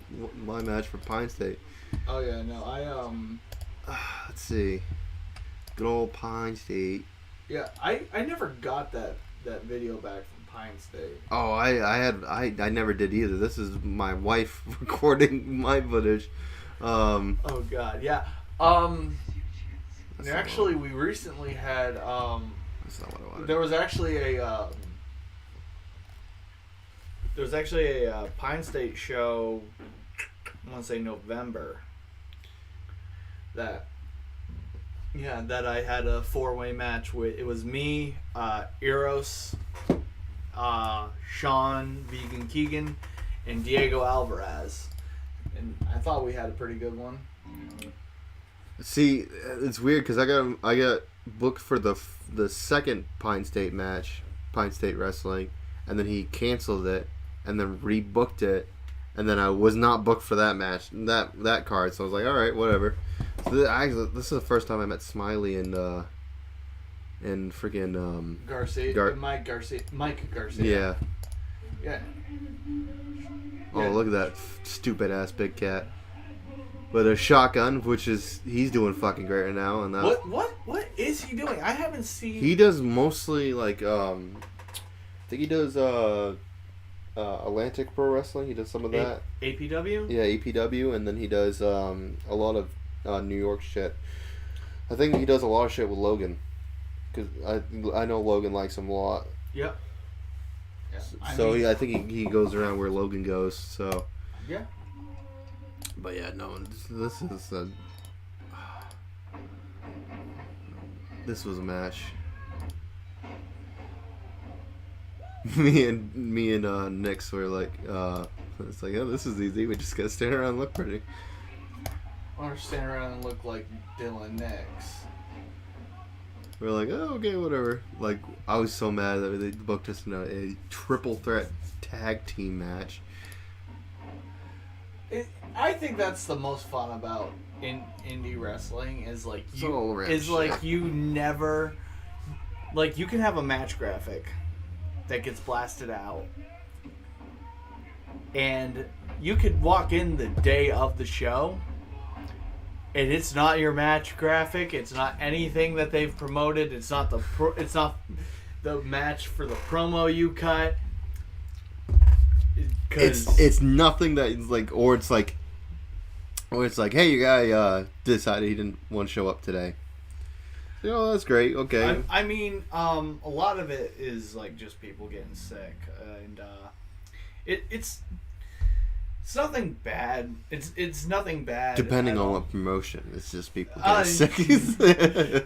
my match for Pine State. Oh yeah, no, let's see. Good old Pine State. Yeah, I never got that video back from Pine State. Oh, I never did either. This is my wife recording my footage. Oh god, yeah. Actually, we recently had that's not what I wanted. There was actually a Pine State show. I want to say November. That I had a 4-way match with. It was me, Eros, Sean Vegan Keegan, and Diego Alvarez, and I thought we had a pretty good one. See, it's weird because I got booked for the second Pine State match, Pine State Wrestling, and then he canceled it, and then rebooked it. And then I was not booked for that match, that card. So I was like, all right, whatever. So this is the first time I met Smiley and freaking Garcia, Mike Garcia. Yeah. Yeah. Oh, look at that stupid ass Big Cat with a shotgun, which he's doing fucking great right now. And what is he doing? I haven't seen. He does mostly I think he does Atlantic Pro Wrestling. He does some of that. APW? Yeah, APW, and then he does a lot of New York shit. I think he does a lot of shit with Logan, because I know Logan likes him a lot. Yep. Yeah. So I think he goes around where Logan goes. So. Yeah. But yeah, no, this was a match. Me and Nix were it's oh, this is easy. We just gotta stand around and look pretty. Or stand around and look like Dylan Nix. We're like, oh, okay, whatever. I was so mad that they booked us in a triple threat tag team match. I think that's the most fun about indie wrestling is you never you can have a match graphic that gets blasted out, and you could walk in the day of the show, and it's not your match graphic. It's not anything that they've promoted. It's not the match for the promo you cut. It's nothing that is like, or it's like, hey, your guy decided he didn't want to show up today. That's great. Okay. I mean, a lot of it is like just people getting sick, and it's nothing bad. It's nothing bad. Depending on what promotion, it's just people getting sick.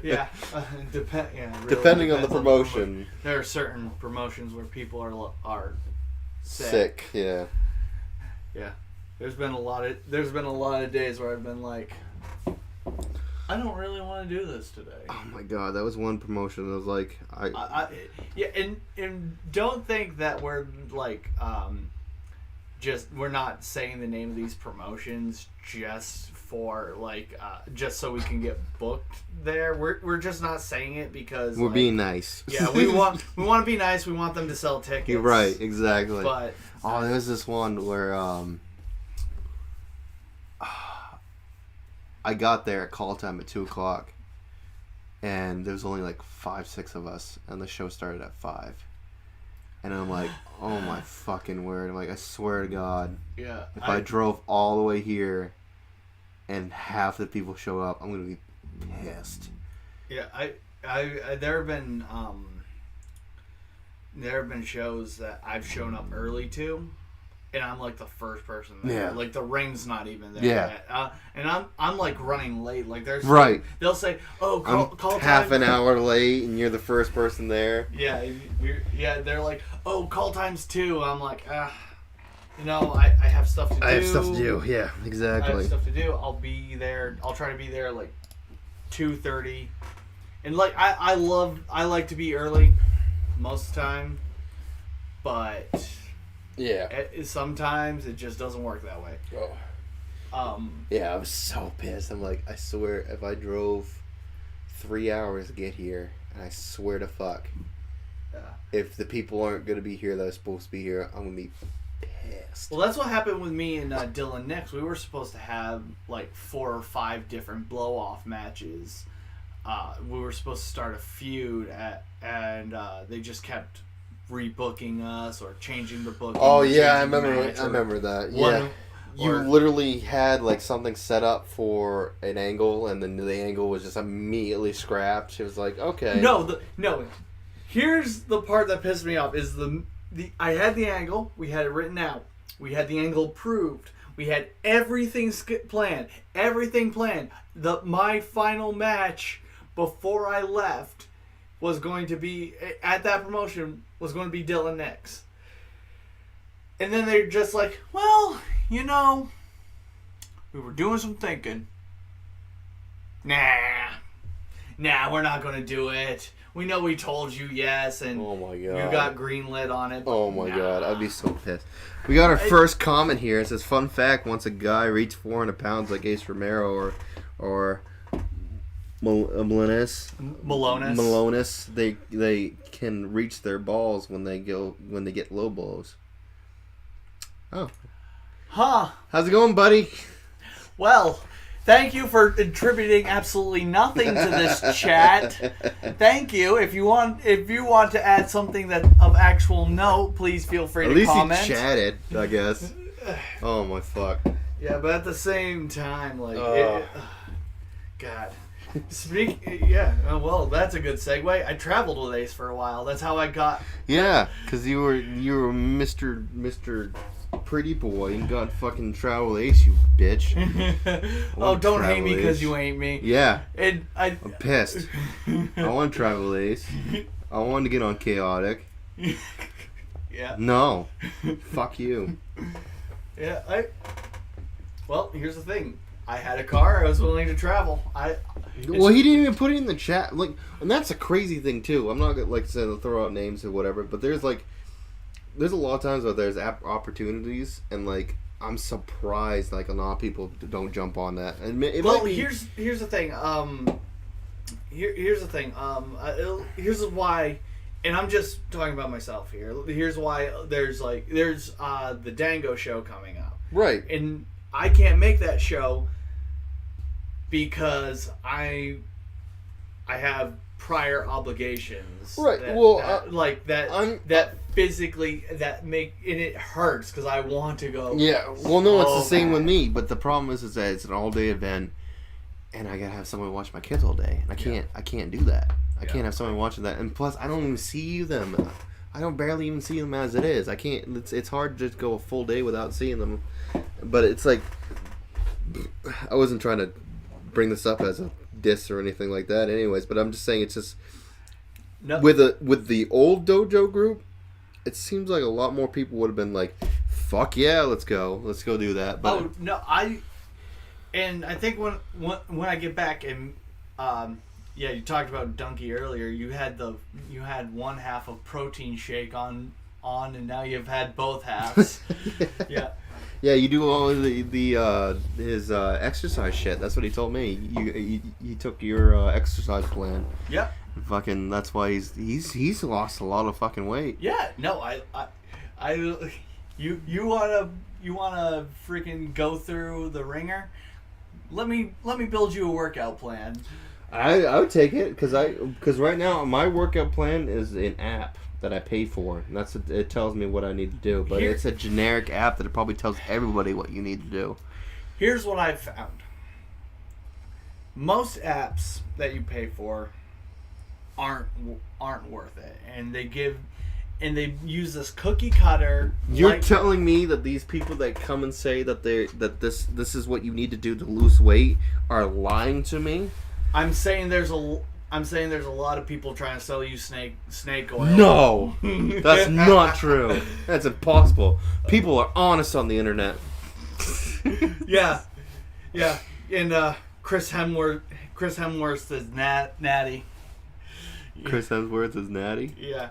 Yeah, really depending on the promotion. There are certain promotions where people are sick. Yeah. Yeah. There's been a lot of days where I've been like, I don't really want to do this today. Oh my god, that was one promotion. I was like, and don't think that we're like we're not saying the name of these promotions just for like just so we can get booked there. We're just not saying it because we're being nice. Yeah, we want to be nice. We want them to sell tickets. You're right, exactly. But there's this one where I got there at call time at 2:00, and there was only like 5-6 of us, and the show started at 5. And I'm like, oh my fucking word! I'm like, I swear to God, yeah. If I drove all the way here, and half the people show up, I'm gonna be pissed. Yeah, there have been shows that I've shown up early to. And I'm like the first person there. Yeah. Like the ring's not even there yet. And I'm like running late. Like there's right. They'll say, "Oh, call time." Half an hour late, and you're the first person there. Yeah, They're like, "Oh, call time's 2." I'm like, I have stuff to do. I have stuff to do. Yeah, exactly. I have stuff to do. I'll be there. I'll try to be there like 2:30. And like I like to be early most of the time, but. Yeah. Sometimes it just doesn't work that way. Oh. Yeah, I was so pissed. I'm like, I swear, if I drove 3 hours to get here, and I swear to fuck, if the people aren't going to be here that are supposed to be here, I'm going to be pissed. Well, that's what happened with me and Dylan Nix. We were supposed to have like 4 or 5 different blow-off matches. We were supposed to start a feud, and they just kept rebooking us or changing the booking. Oh yeah, I remember that. Yeah. You literally had like something set up for an angle, and then the angle was just immediately scrapped. It was like, okay. No. Here's the part that pissed me off is I had the angle, we had it written out. We had the angle approved. We had everything planned. Everything planned. My final match before I left was going to be at that promotion was going to be Dylan Nix. And then they're just like, well, we were doing some thinking. Nah, we're not going to do it. We know we told you yes, and oh my God, you got greenlit on it. Oh my God, I'd be so pissed. We got our first comment here. It says, fun fact, once a guy reaches 400 pounds like Ace Romero or Malonis, they can reach their balls when they get low blows. Oh. Huh. How's it going, buddy? Well, thank you for attributing absolutely nothing to this chat. Thank you. If you want to add something that of actual note, please feel free to comment. At least you chatted, I guess. Oh my fuck. Yeah, but at the same time, like, God. Well, that's a good segue. I traveled with Ace for a while. That's how I got. Yeah, because you were Mr. Pretty boy and got fucking travel with Ace, you bitch. Oh, don't hate me because you ain't me. Yeah, and I'm pissed. I want to travel with Ace. I wanted to get on Chaotic. Yeah. No. Fuck you. Yeah, Well, here's the thing. I had a car. I was willing to travel. Well, he didn't even put it in the chat. Like, and that's a crazy thing too. I'm not gonna like say throw out names or whatever, but there's a lot of times where there's opportunities, and like I'm surprised like a lot of people don't jump on that. And here's the thing. Here's the thing. Here's why and I'm just talking about myself here. Here's why there's the Dango show coming up. Right. And I can't make that show because I have prior obligations. Right. That physically and it hurts because I want to go. Yeah. Well, no, it's the same with me. But the problem is that it's an all-day event, and I gotta have someone watch my kids all day, and I can't do that. I can't have someone watching that, and plus I don't even see them. I don't barely even see them as it is. I can't. It's hard to just go a full day without seeing them. But it's like I wasn't trying to bring this up as a diss or anything like that, anyways. But I'm just saying it's just with the old dojo group. It seems like a lot more people would have been like, "Fuck yeah, let's go do that." But and I think when I get back and you talked about Donkey earlier. You had one half of protein shake on, and now you've had both halves. Yeah. Yeah, you do all of his exercise shit. That's what he told me. You took your exercise plan. Yeah. Fucking. That's why he's lost a lot of fucking weight. Yeah. No, you wanna freaking go through the ringer? Let me build you a workout plan. I would take it because right now my workout plan is an app that I pay for, and it tells me what I need to do. But it's a generic app that it probably tells everybody what you need to do. Here's what I've found: most apps that you pay for aren't worth it, and they use this cookie cutter. You're telling me that these people that come and say that this is what you need to do to lose weight are lying to me? I'm saying there's a lot of people trying to sell you snake oil. No, that's not true. That's impossible. People are honest on the internet. Yeah, and Chris Hemsworth is natty. Chris Hemsworth is natty. Yeah,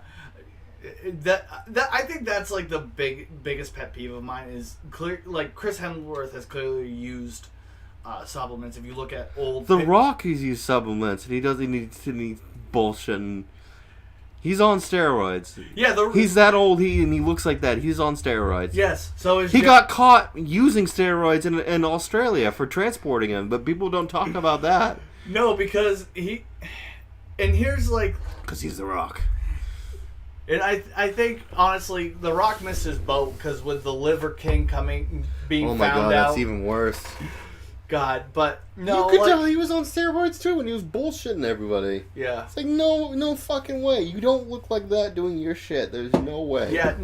that I think that's like the biggest pet peeve of mine is clear. Like Chris Hemsworth has clearly used supplements. If you look at old The Rock, he's used supplements, and he doesn't need bullshit. And he's on steroids. Yeah, he's that old. He looks like that. He's on steroids. Yes, so he got caught using steroids in Australia for transporting him, but people don't talk about that. No, because here's like because he's The Rock. And I think honestly, The Rock missed his boat because with the Liver King being found out. Oh my god, that's even worse. God, but no. You could tell he was on steroids too when he was bullshitting everybody. Yeah. It's like, no fucking way. You don't look like that doing your shit. There's no way. Yeah,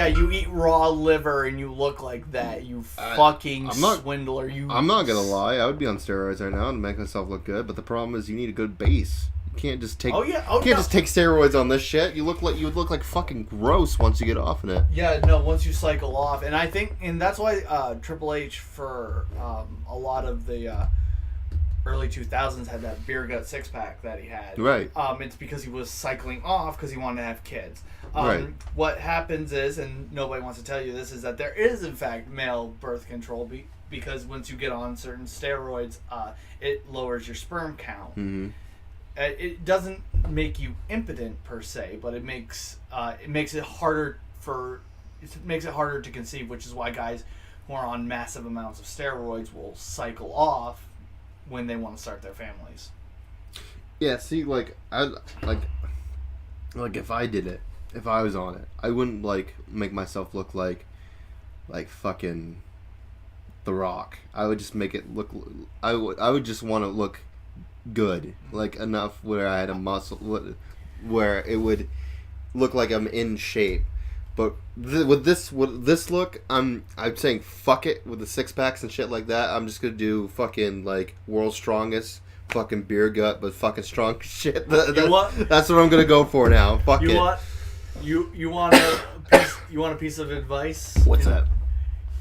you eat raw liver and you look like that. You fucking swindler. I'm not gonna lie. I would be on steroids right now to make myself look good, but the problem is you need a good base. You can't just take just take steroids on this shit. You would look like fucking gross once you get off of it. Yeah, no, once you cycle off. And I think that's why Triple H for a lot of the early 2000s had that beer gut six pack that he had. Right. It's because he was cycling off because he wanted to have kids. Right. What happens is, and nobody wants to tell you this, is that there is in fact male birth control because once you get on certain steroids, it lowers your sperm count. Mm-hmm. It doesn't make you impotent per se, but it makes it harder to conceive, which is why guys who are on massive amounts of steroids will cycle off when they want to start their families. Yeah, see, if I did it, if I was on it, I wouldn't make myself look like fucking The Rock. I would just make it look. I would just want to look good, enough where I had a muscle, where it would look like I'm in shape. But with this look, I'm saying fuck it with the six packs and shit like that. I'm just gonna do fucking world's strongest fucking beer gut, but fucking strong shit. That's what I'm gonna go for now. Fuck it. You want a piece of advice? What's that?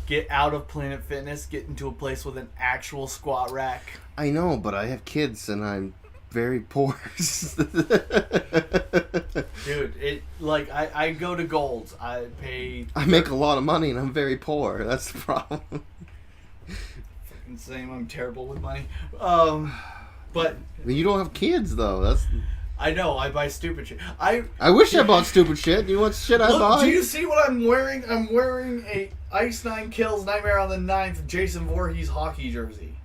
Get out of Planet Fitness. Get into a place with an actual squat rack. I know, but I have kids and I'm very poor. Dude, I go to Gold's. I make a lot of money and I'm very poor. That's the problem. Fucking same. I'm terrible with money. But you don't have kids though. I know, I buy stupid shit. I wish I bought stupid shit. You want shit I buy? Do you see what I'm wearing? I'm wearing a Ice 9 Kills Nightmare on the 9th Jason Voorhees hockey jersey.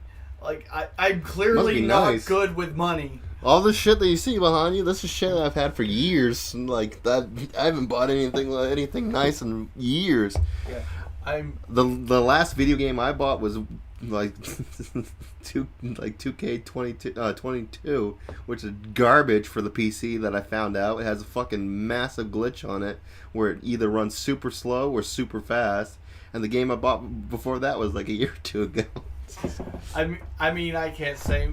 Like, I'm clearly not good with money. All the shit that you see behind you, this is shit I've had for years. Like, that, I haven't bought anything nice in years. Yeah, The last video game I bought was like 2K22, which is garbage for the PC that I found out. It has a fucking massive glitch on it where it either runs super slow or super fast. And the game I bought before that was like a year or two ago. I mean, I can't say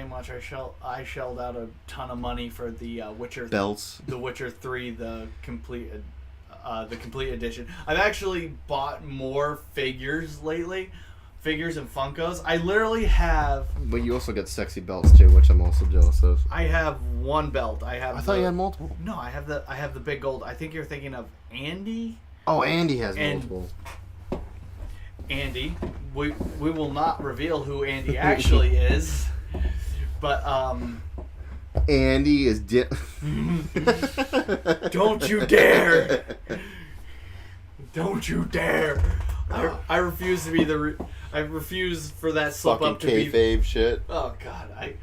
much. I shelled out a ton of money for the Witcher belts, the Witcher 3, the complete edition. I've actually bought more figures lately, figures and Funkos. I literally have. But you also get sexy belts too, which I'm also jealous of. I have one belt. I thought you had multiple. No, I have the big gold. I think you're thinking of Andy. Oh, Andy has multiple. Andy, we will not reveal who Andy actually is, but Andy is Don't you dare! Don't you dare! I refuse to be I refuse for that slip up to be kayfabe shit. Oh God,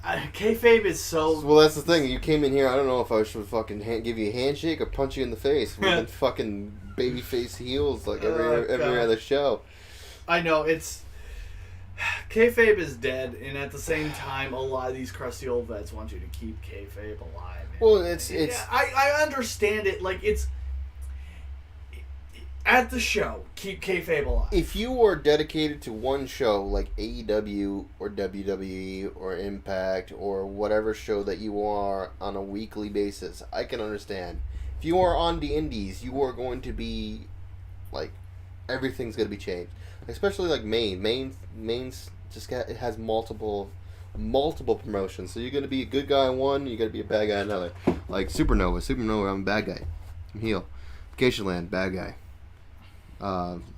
kayfabe is so. Well, that's the thing. You came in here. I don't know if I should fucking give you a handshake or punch you in the face. We've been fucking babyface heels like every other show. I know it's. Kayfabe is dead, and at the same time, a lot of these crusty old vets want you to keep kayfabe alive. Well, it's. I understand it. Like it's. At the show, keep kayfabe alive. If you are dedicated to one show, like AEW or WWE or Impact or whatever show that you are on a weekly basis, I can understand. If you are on the indies, you are going to be, like, everything's going to be changed. Especially like Maine. Maine's just it has multiple promotions. So you're going to be a good guy in one, you're going to be a bad guy in another. Like Supernova, I'm a bad guy. I'm heel. Vacationland, bad guy.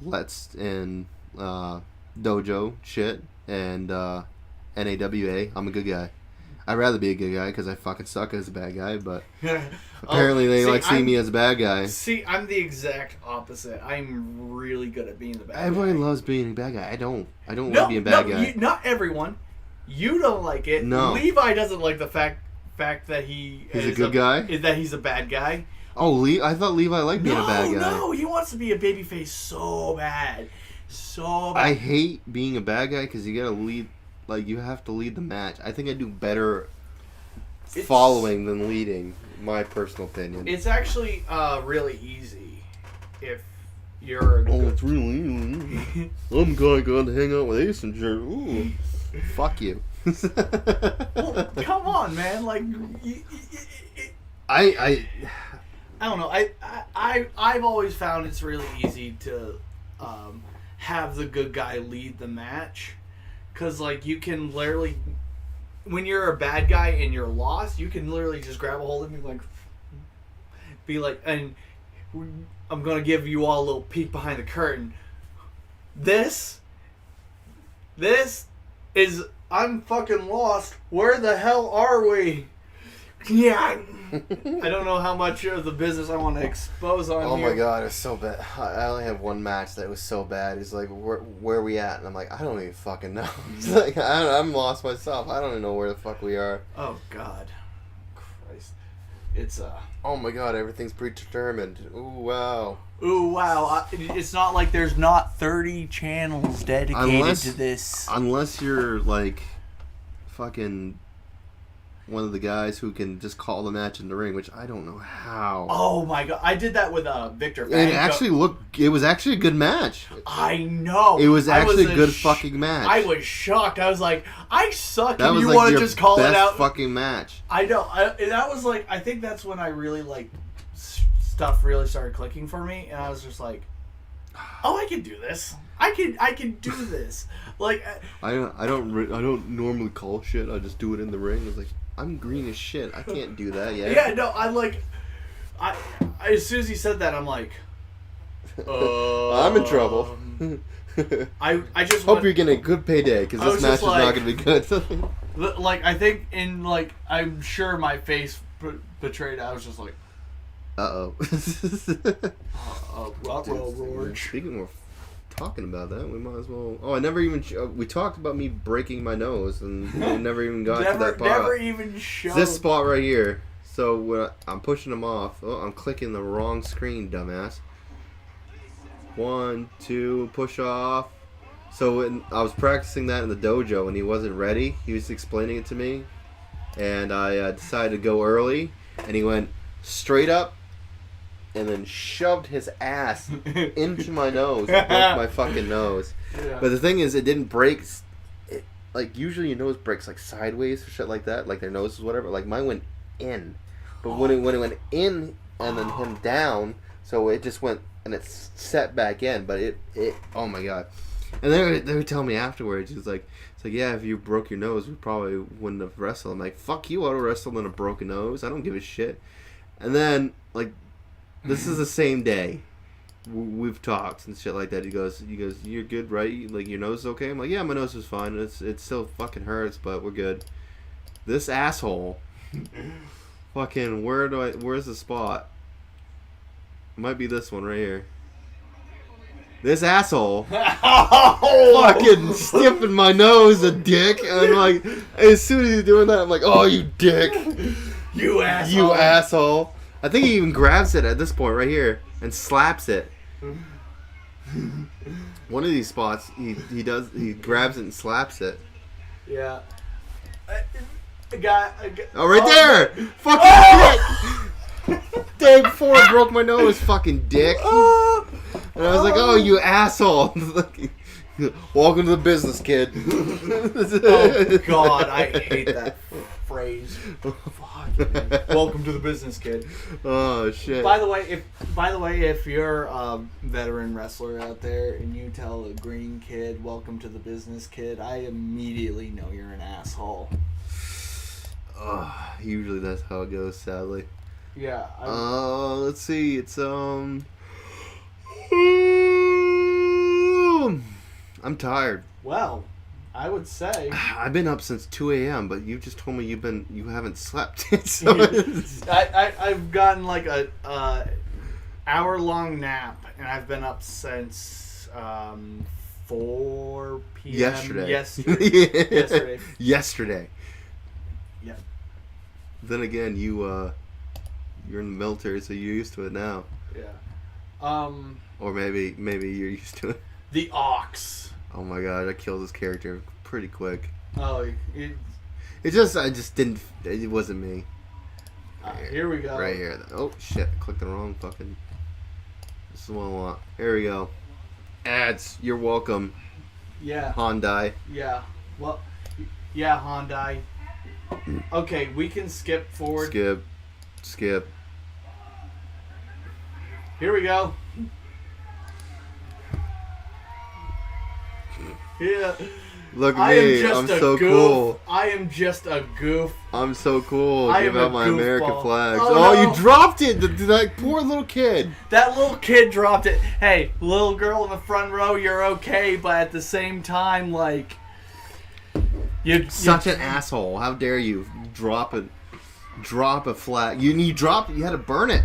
Let's in dojo shit and NAWA. I'm a good guy. I'd rather be a good guy because I fucking suck as a bad guy, but apparently they see me as a bad guy. See, I'm the exact opposite. I'm really good at being the bad guy. Everybody loves being a bad guy. I don't want to be a bad guy. Not everyone. You don't like it. No. Levi doesn't like the fact that he's a good guy. Is that he's a bad guy. Oh, I thought Levi liked being a bad guy. No, he wants to be a babyface so bad. So bad. I hate being a bad guy because you gotta lead, like, you have to lead the match. I think I do better following than leading, my personal opinion. It's actually really easy if you're a good... Oh, it's really easy. I'm going to hang out with Ace and Jer. Ooh. Fuck you. Well, come on, man. Like, I don't know. I've always found it's really easy to have the good guy lead the match, because like you can literally, when you're a bad guy and you're lost, you can literally just grab a hold of him and be like, and I'm gonna give you all a little peek behind the curtain. This is, I'm fucking lost. Where the hell are we? Yeah. I don't know how much of the business I want to expose on here. Oh my god, it's so bad. I only have one match that was so bad. It's like, where are we at? And I'm like, I don't even fucking know. It's like, I'm lost myself. I don't even know where the fuck we are. Oh god. Christ. It's oh my god, everything's predetermined. Ooh, wow. Ooh, wow. It's not like there's not 30 channels dedicated to this. Unless you're like fucking one of the guys who can just call the match in the ring, which I don't know how. Oh my god, I did that with Victor. It was actually a good match. I know. It was actually a good fucking match. I was shocked. I was like, I suck, and you want to just call it out. Fucking match. I know. That was like, I think that's when I really like stuff really started clicking for me, and I was just like, oh, I can do this. I can do this. Like, I don't normally call shit. I just do it in the ring. I was like, I'm green as shit. I can't do that yet. Yeah, no, I'm like, I as soon as he said that, I'm like, I'm in trouble. I just hope you're getting a good payday because this match is not going to be good. Like, I think I'm sure my face betrayed. I was just like, Uh-oh. Ruh-roh. Speaking of talking about that, we might as well... Oh, I never even... we talked about me breaking my nose, and we never even got to that part. Never even showed. This spot right here. So when I'm pushing them off. Oh, I'm clicking the wrong screen, dumbass. 1, 2, push off. So when I was practicing that in the dojo and he wasn't ready. He was explaining it to me. And I decided to go early. And he went straight up and then shoved his ass into my nose. Broke my fucking nose. Yeah. But the thing is, it didn't break. Like, usually your nose breaks like sideways or shit like that. Like their noses, whatever. Like mine went in. But when it went in and then him down, so it just went and it set back in. But it oh my god! And they would tell me afterwards, it's like yeah, if you broke your nose, we probably wouldn't have wrestled. I'm like, fuck you, I would have wrestled on a broken nose. I don't give a shit. And then like, this is the same day. We've talked and shit like that. He goes, you're good, right? Like your nose is okay? I'm like, yeah, my nose is fine. It still fucking hurts, but we're good. This asshole. Fucking, where's the spot? It might be this one right here. This asshole fucking sniffing my nose, a dick. And I'm like, as soon as he's doing that, I'm like, oh, you dick. You asshole. You asshole. I think he even grabs it at this point right here and slaps it. One of these spots, he grabs it and slaps it. Yeah. Oh, right there! Fucking dick! Day before I broke my nose, fucking dick. And I was like, oh, you asshole. Welcome to the business, kid. Oh, God, I hate that phrase. Welcome to the business, kid. Oh, shit. By the way, if you're a veteran wrestler out there and you tell a green kid, welcome to the business, kid, I immediately know you're an asshole. Usually that's how it goes, sadly. Yeah. Let's see. It's I'm tired. Well, I would say I've been up since 2 a.m., but you just told me you haven't slept. So I've gotten like a hour-long nap, and I've been up since 4 p.m. Yesterday. Yeah. Then again, you're in the military, so you're used to it now. Yeah. Or maybe you're used to it. The Ox. Oh my god, I killed this character pretty quick. Oh, I just didn't. It wasn't me. Here we go. Right here. Oh shit! I clicked the wrong fucking. This is what I want. Here we go. Ads. You're welcome. Yeah. Hyundai. Yeah. Well. Yeah, Hyundai. Okay, we can skip forward. Skip. Here we go. Yeah. Look at me. I'm so cool. I am just a goof. I'm so cool. Give out my American flags. Oh, no. You dropped it. That poor little kid. That little kid dropped it. Hey, little girl in the front row, you're okay, but at the same time, like... You're such an asshole. How dare you drop a flag. You dropped it. You had to burn it.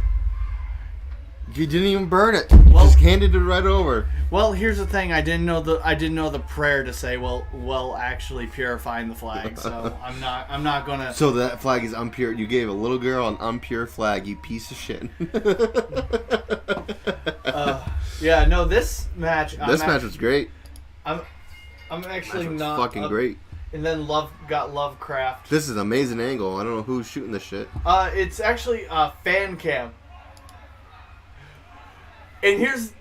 You didn't even burn it. You just handed it right over. Well, here's the thing. I didn't know the prayer to say. Well, actually purifying the flag. So I'm not gonna. So that flag is impure. You gave a little girl an impure flag. You piece of shit. Yeah. No. This match. This match was great. I'm actually not fucking great. And then Lovecraft. This is an amazing angle. I don't know who's shooting this shit. It's actually fan cam. And here's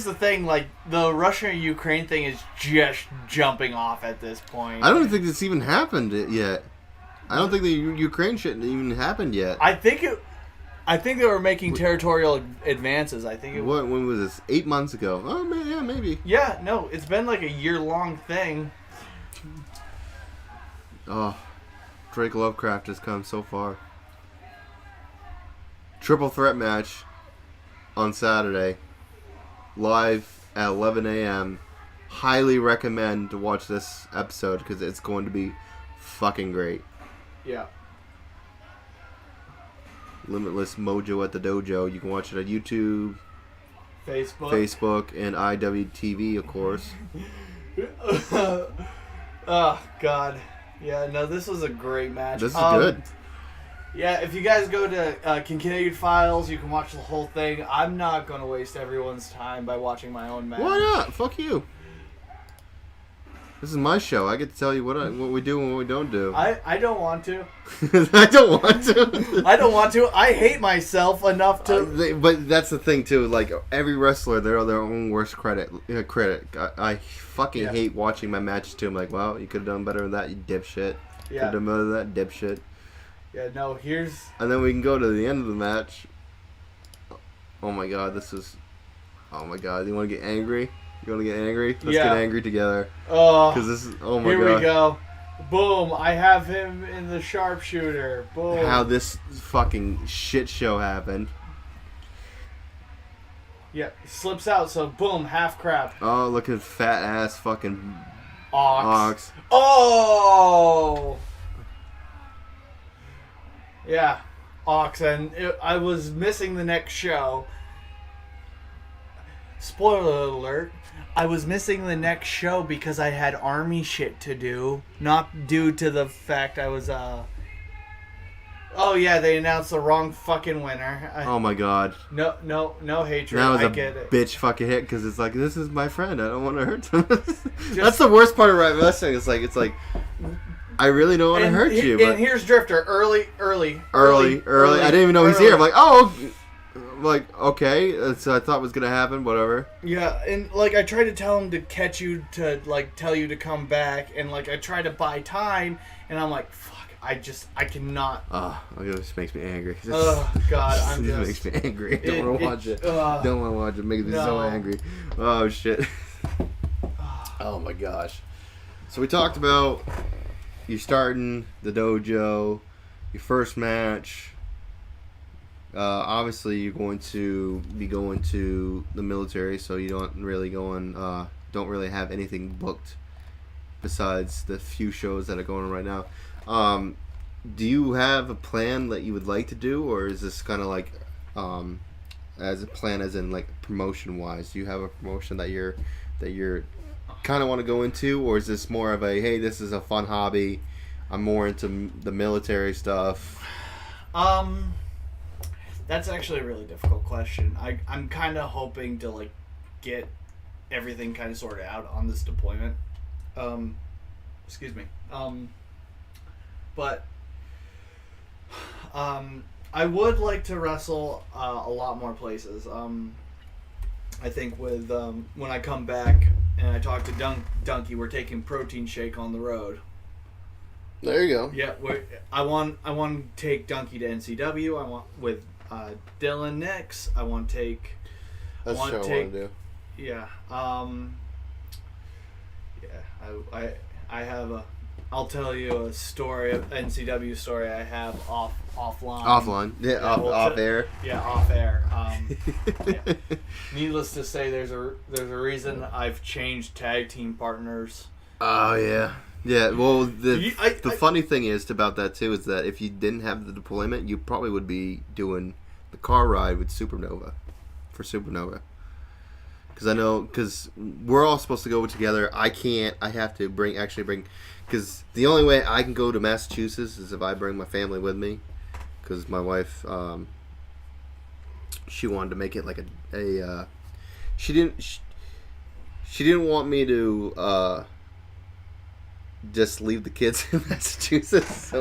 the thing, like, the Russia-Ukraine thing is just jumping off at this point. I don't think this even happened yet. I don't think the Ukraine shit even happened yet. I think they were making territorial advances. I think when was this? 8 months ago. Oh, man, yeah, maybe. Yeah, no, it's been like a year-long thing. Oh, Drake Lovecraft has come so far. Triple threat match on Saturday, live at 11 a.m. Highly recommend to watch this episode because it's going to be fucking great. Yeah. Limitless Mojo at the Dojo. You can watch it on YouTube, Facebook, and IWTV, of course. Oh, God. Yeah, no, this was a great match. This is good. Yeah, if you guys go to Continued Files, you can watch the whole thing. I'm not going to waste everyone's time by watching my own match. Why not? Fuck you. This is my show. I get to tell you what we do and what we don't do. I don't want to. I don't want to. I don't want to. I hate myself enough to... But that's the thing, too. Like, every wrestler, they're their own worst critic. I fucking hate watching my matches, too. I'm like, well, you could have done better than that, you dipshit. Could have done better than that, dipshit. Yeah, no, here's... And then we can go to the end of the match. Oh, my God, this is... Oh, my God. You want to get angry? You want to get angry? Let's get angry together. Because this is... Oh, my God. Here we go. Boom. I have him in the sharpshooter. Boom. How this fucking shit show happened. Yeah, he slips out, so boom, half crap. Oh, look at fat ass fucking... Ox. Oh! Yeah, Ox, and I was missing the next show. Spoiler alert, I was missing the next show because I had army shit to do, not due to the fact I was, Oh yeah, they announced the wrong fucking winner. Oh my God. No hatred, that was I get it. Bitch fucking hit, because it's like, this is my friend, I don't want to hurt him. That's the worst part of wrestling, it's like... I really don't want to hurt you. But and here's Drifter, early. I didn't even know he's here. I'm like, okay. So I thought was going to happen, whatever. Yeah, and, like, I tried to tell him to catch you to, like, tell you to come back. And, like, I tried to buy time. And I'm like, fuck, I cannot. It just makes me angry. Oh, God, I'm just... just... It makes me angry. Don't want to watch it. Don't want to watch it. It makes me so angry. Oh, shit. Oh, my gosh. So we talked about... You're starting the dojo, your first match. Obviously, you're going to be going to the military, so you don't really have anything booked besides the few shows that are going on right now. Do you have a plan that you would like to do, or is this kind of like as a plan, as in like promotion wise? Do you have a promotion that you're kind of want to go into, or is this more of a, hey, this is a fun hobby, I'm more into the military stuff? That's actually a really difficult question. I'm kind of hoping to, like, get everything kind of sorted out on this deployment. Excuse me. But I would like to wrestle a lot more places. I think with when I come back and I talk to Dunky, we're taking Protein Shake on the road. There you go. Yeah, I want to take Dunky to NCW. I want with Dylan next. I want to take. That's what I want to do. Yeah. Yeah. I have a. I'll tell you a story, an NCW story I have offline. Offline, yeah, off air. Yeah, off air. Yeah. Needless to say, there's a reason I've changed tag team partners. Oh yeah, yeah. Well, the funny thing is about that too is that if you didn't have the deployment, you probably would be doing the car ride with Supernova, for Supernova. Because we're all supposed to go together. I can't. I have to bring. Because the only way I can go to Massachusetts is if I bring my family with me. Because my wife, she wanted to make it like a she didn't want me to just leave the kids in Massachusetts.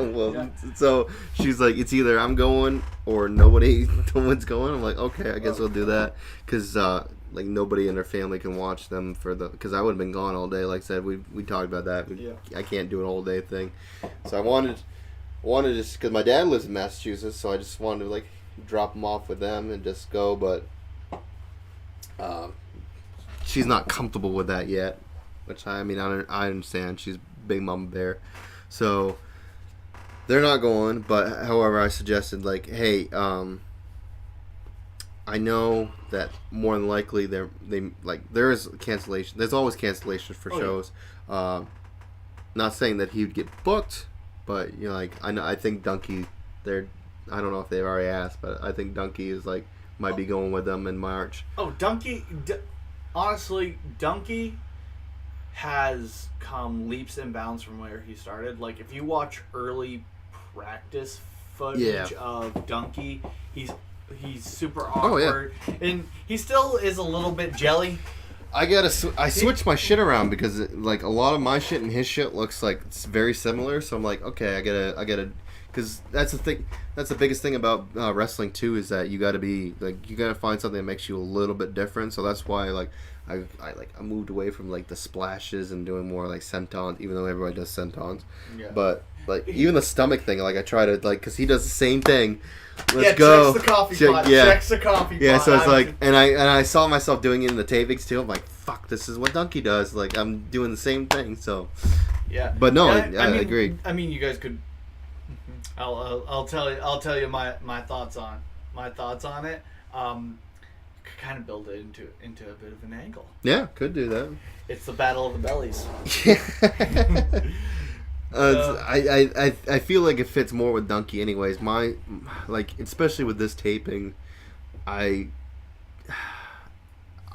So she's like, it's either I'm going or no one's going. I'm like, okay, I guess we'll do that. Because like nobody in their family can watch them because I would have been gone all day. Like I said, we talked about that. I can't do an all day thing, so I wanted just because my dad lives in Massachusetts, so I just wanted to like drop them off with them and just go. But she's not comfortable with that yet, which I understand. She's big mama bear, so they're not going. But however, I suggested like, hey, I know that more than likely there is cancellation. There's always cancellations for shows. Not saying that he would get booked, but you know, like I think Donkey, I don't know if they've already asked, but I think Donkey is like might be going with them in March. Oh, Donkey, honestly, Donkey has come leaps and bounds from where he started. Like if you watch early practice footage of Donkey, he's super awkward, and he still is a little bit jelly. I switched my shit around because like a lot of my shit and his shit looks like it's very similar. So I'm like, okay, I gotta, because that's the thing. That's the biggest thing about wrestling too, is that you gotta find something that makes you a little bit different. So that's why I moved away from like the splashes and doing more like sentons, even though everybody does sentons. Yeah. But like even the stomach thing, like I try to like, because he does the same thing. Let's go. Checks the coffee pot. Checks the coffee pot. Yeah, so it's like, and I saw myself doing it in the tapings too. I'm like, fuck, this is what Donkey does. Like, I'm doing the same thing. So, yeah. But no, I mean, agree. I mean, you guys could. I'll tell you my thoughts on it. Could kind of build it into a bit of an angle. Yeah, could do that. It's the battle of the bellies. I feel like it fits more with Donkey anyways. Especially with this taping, I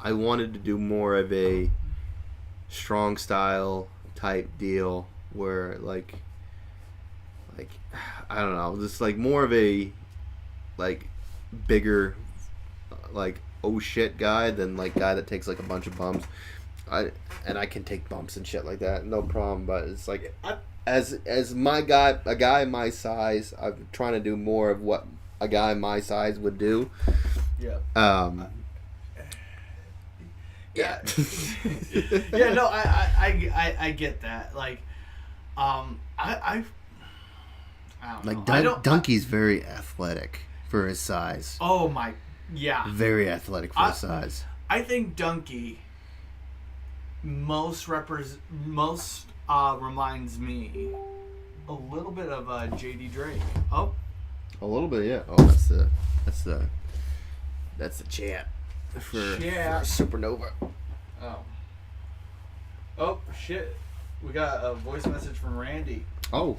wanted to do more of a strong style type deal where like I don't know, just like more of a like bigger like oh shit guy than like guy that takes like a bunch of bumps. I can take bumps and shit like that, no problem. But it's like as a guy my size, I'm trying to do more of what a guy my size would do. Yeah. Yeah. Yeah. No, I get that. Like, I don't know. Donkey's very athletic for his size. Oh my, yeah. Very athletic for his size. I think Donkey most reminds me a little bit of JD Drake. Oh, a little bit, yeah. Oh, that's the chant for Supernova. Oh shit! We got a voice message from Randy. Oh.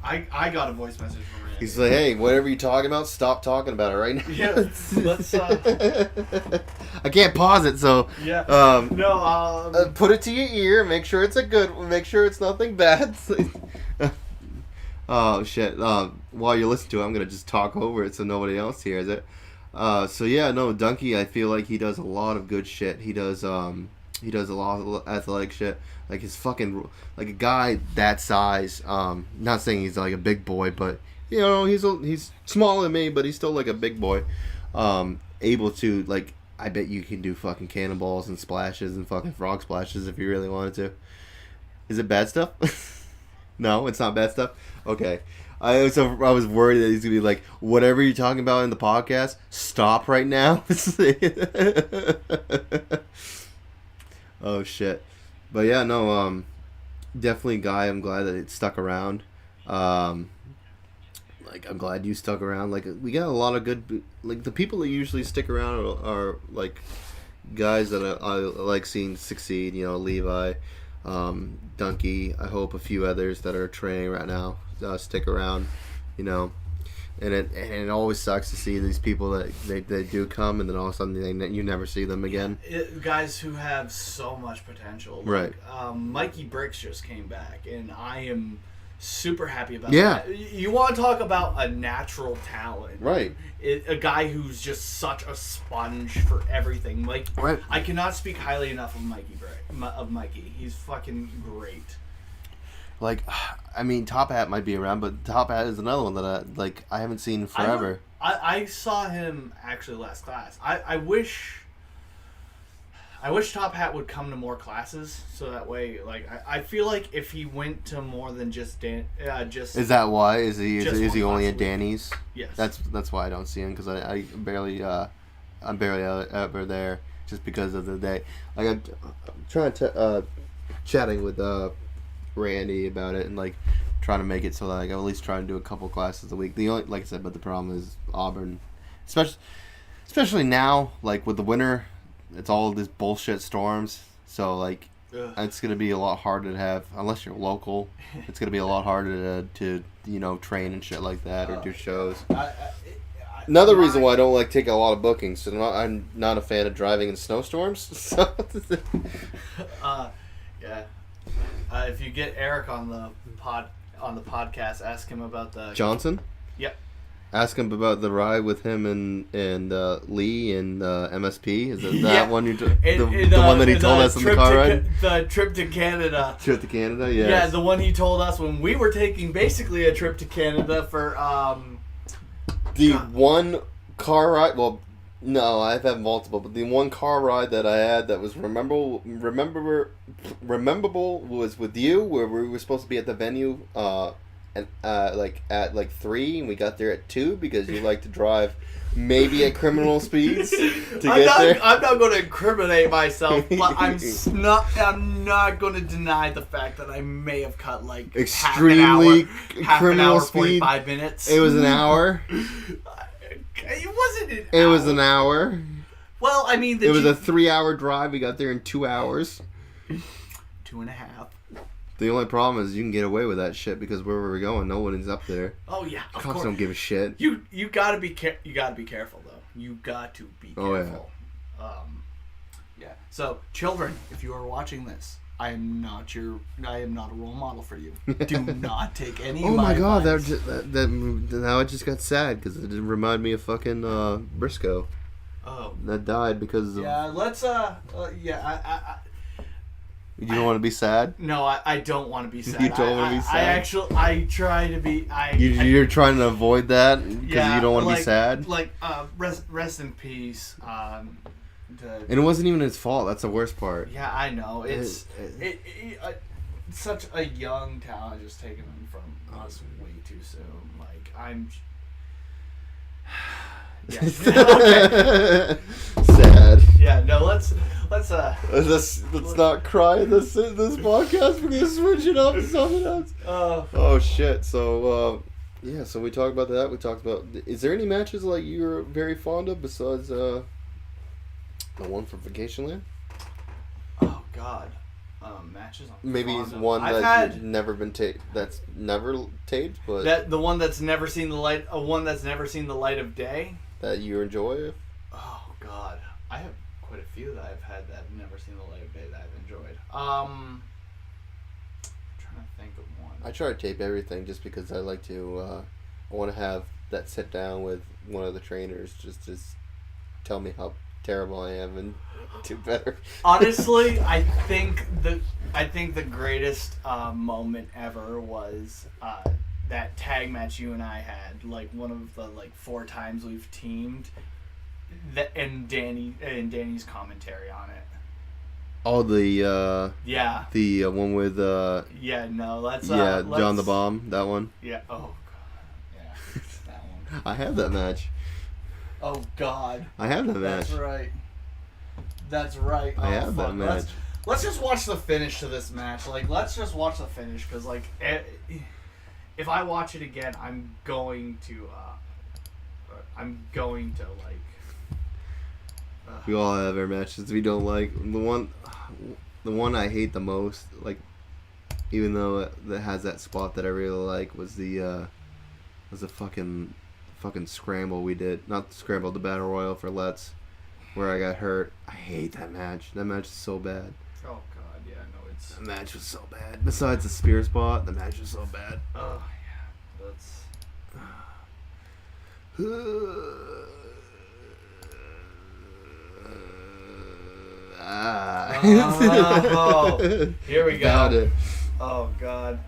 I got a voice message from Randy. He's like, hey, whatever you're talking about, stop talking about it right now. Yeah, let's. I can't pause it, so. Yeah. No. Put it to your ear. Make sure it's Make sure it's nothing bad. Oh shit. While you listen to it, I'm gonna just talk over it so nobody else hears it. So yeah, no, Donkey. I feel like he does a lot of good shit. He does a lot of athletic shit. Like his fucking, like a guy that size. Not saying he's like a big boy, but you know he's smaller than me, but he's still like a big boy. Able to like, I bet you can do fucking cannonballs and splashes and fucking frog splashes if you really wanted to. Is it bad stuff? No, it's not bad stuff. Okay. I was worried that he's gonna be like, whatever you're talking about in the podcast, stop right now. Oh shit. But yeah, no, definitely guy. I'm glad that it stuck around. Like I'm glad you stuck around. Like we got a lot of good. Like the people that usually stick around are like guys that I like seeing succeed. You know, Levi, Donkey. I hope a few others that are training right now stick around. You know. And it always sucks to see these people that they do come and then all of a sudden you never see them again. Guys who have so much potential. Right. Mikey Bricks just came back, and I am super happy about that. You want to talk about a natural talent. Right. A guy who's just such a sponge for everything. Like, right. I cannot speak highly enough of Mikey. He's fucking great. Like, I mean, Top Hat might be around, but Top Hat is another one that I haven't seen forever. I saw him actually last class. I wish Top Hat would come to more classes, so that way, like, I feel like if he went to more than just Is that why? Is he only at Danny's? Yes. That's why I don't see him, because I'm barely ever there just because of the day. Like I'm trying to chatting with Randy about it and like trying to make it so that like, I'm at least trying to do a couple classes a week. The only, like I said, but the problem is Auburn, especially now, like with the winter, it's all this bullshit storms. So like it's going to be a lot harder to have, unless you're local, it's going to be a lot harder to train and shit like that or do shows. Another reason why I don't like taking a lot of bookings, so I'm not a fan of driving in snowstorms. So. Yeah. If you get Eric on the podcast, ask him about the Johnson. Yep. Ask him about the ride with him and Lee and MSP. Is it that one the one that he told us on the car ride? The trip to Canada. Trip to Canada, yes. Yeah, the one he told us when we were taking basically a trip to Canada for the one car ride. Well, no, I've had multiple, but the one car ride that I had that was rememberable was with you, where we were supposed to be at the venue at 3, and we got there at 2 because you like to drive maybe at criminal speeds to get there. I'm not going to incriminate myself, but I'm not going to deny the fact that I may have cut like extremely half an criminal hour, speed. 45 minutes. It was an hour. It wasn't an hour. It was an hour. Well, I mean, it was a 3-hour drive. We got there in 2 hours. 2.5. The only problem is you can get away with that shit because where we were going, no one is up there. Oh yeah, of cops course. don't give a shit. You gotta be careful though. You got to be careful. Oh yeah. So children, if you are watching this, I am not a role model for you. Do not take any. Oh of my god, advice. that now it just got sad because it didn't remind me of fucking Briscoe. Oh. That died because of. Yeah. Let's You don't want to be sad? No, I don't want to be sad. You don't want to be sad? I try to be... You're trying to avoid that because you don't want to be sad? Rest in peace. And it wasn't even his fault. That's the worst part. Yeah, I know. It's such a young talent just taken from us way too soon. Like, I'm... Yeah. Okay. Sad. Yeah, no, let's not cry in this podcast. We're gonna switch it up to something else. Oh shit. So so we talked about that. We talked about. Is there any matches like you're very fond of besides the one from Vacationland? Oh god. Matches. Maybe one that's never been taped. That's never taped, but the one that's never seen the light. One that's never seen the light of day. That you enjoy. Oh god, I have quite a few that I've had that have never seen the light of day that I've enjoyed. I'm trying to think of one. I try to tape everything just because I like to. I want to have that sit down with one of the trainers just to tell me how terrible I am and do better. Honestly, I think the greatest moment ever was that tag match you and I had. Like one of the 4 times we've teamed. And Danny's commentary on it. Oh, the one with John the Bomb, that one. Yeah. Oh god. Yeah. That one. I have that match. Oh god. I have that match. That's right. I have that match. Let's just watch the finish to this match. Let's just watch the finish because if I watch it again, I'm going to we all have our matches we don't like. The one I hate the most, even though it has that spot that I really like, was the fucking scramble we did. Not the scramble, the battle royal for Let's, where I got hurt. I hate that match. That match is so bad. Oh god, yeah, no, it's. The match was so bad. Besides the spear spot, the match was so bad. Oh yeah, that's. Here we go. Got it. Oh god.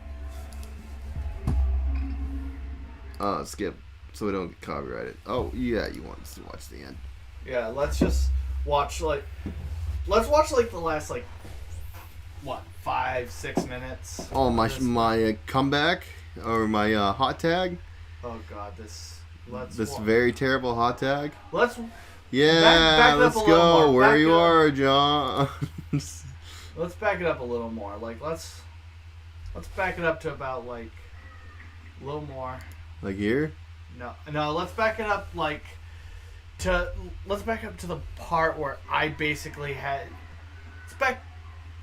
Skip, so we don't get copyrighted. Oh yeah, you want to watch the end? Yeah, let's just watch the last 5-6 minutes. Oh my comeback or my hot tag. Oh god, this very terrible hot tag. Let's let's go where you are, John. Let's back it up a little more. Let's back it up to about a little more. Like here? No. Let's back it up let's back up to the part where I basically had.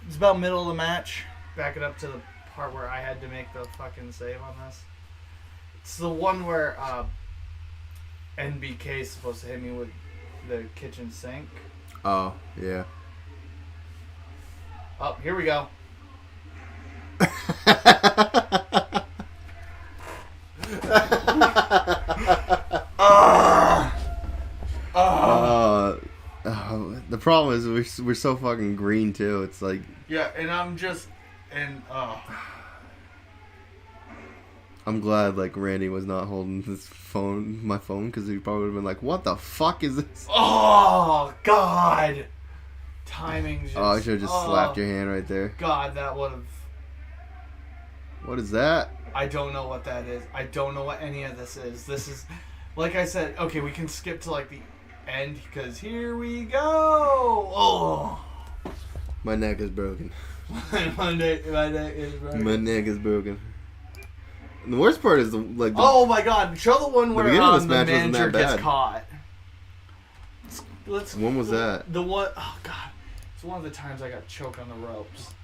It's about middle of the match. Back it up to the part where I had to make the fucking save on this. It's the one where NBK is supposed to hit me with the kitchen sink. Oh, yeah. Oh, here we go. The problem is we're so fucking green too. It's like yeah, and I'm just I'm glad like Randy was not holding my phone, because he probably would have been like, "What the fuck is this?" Oh God, timing. Just, I should have just slapped your hand right there. God, that would have. What is that? I don't know what that is. I don't know what any of this is. This is, like I said, okay, we can skip to like the end because here we go. Oh. My neck is broken. my neck is broken. My neck is broken. And the worst part is oh my God! Show the one where the manager gets caught. When was that? The one, oh God, it's one of the times I got choked on the ropes.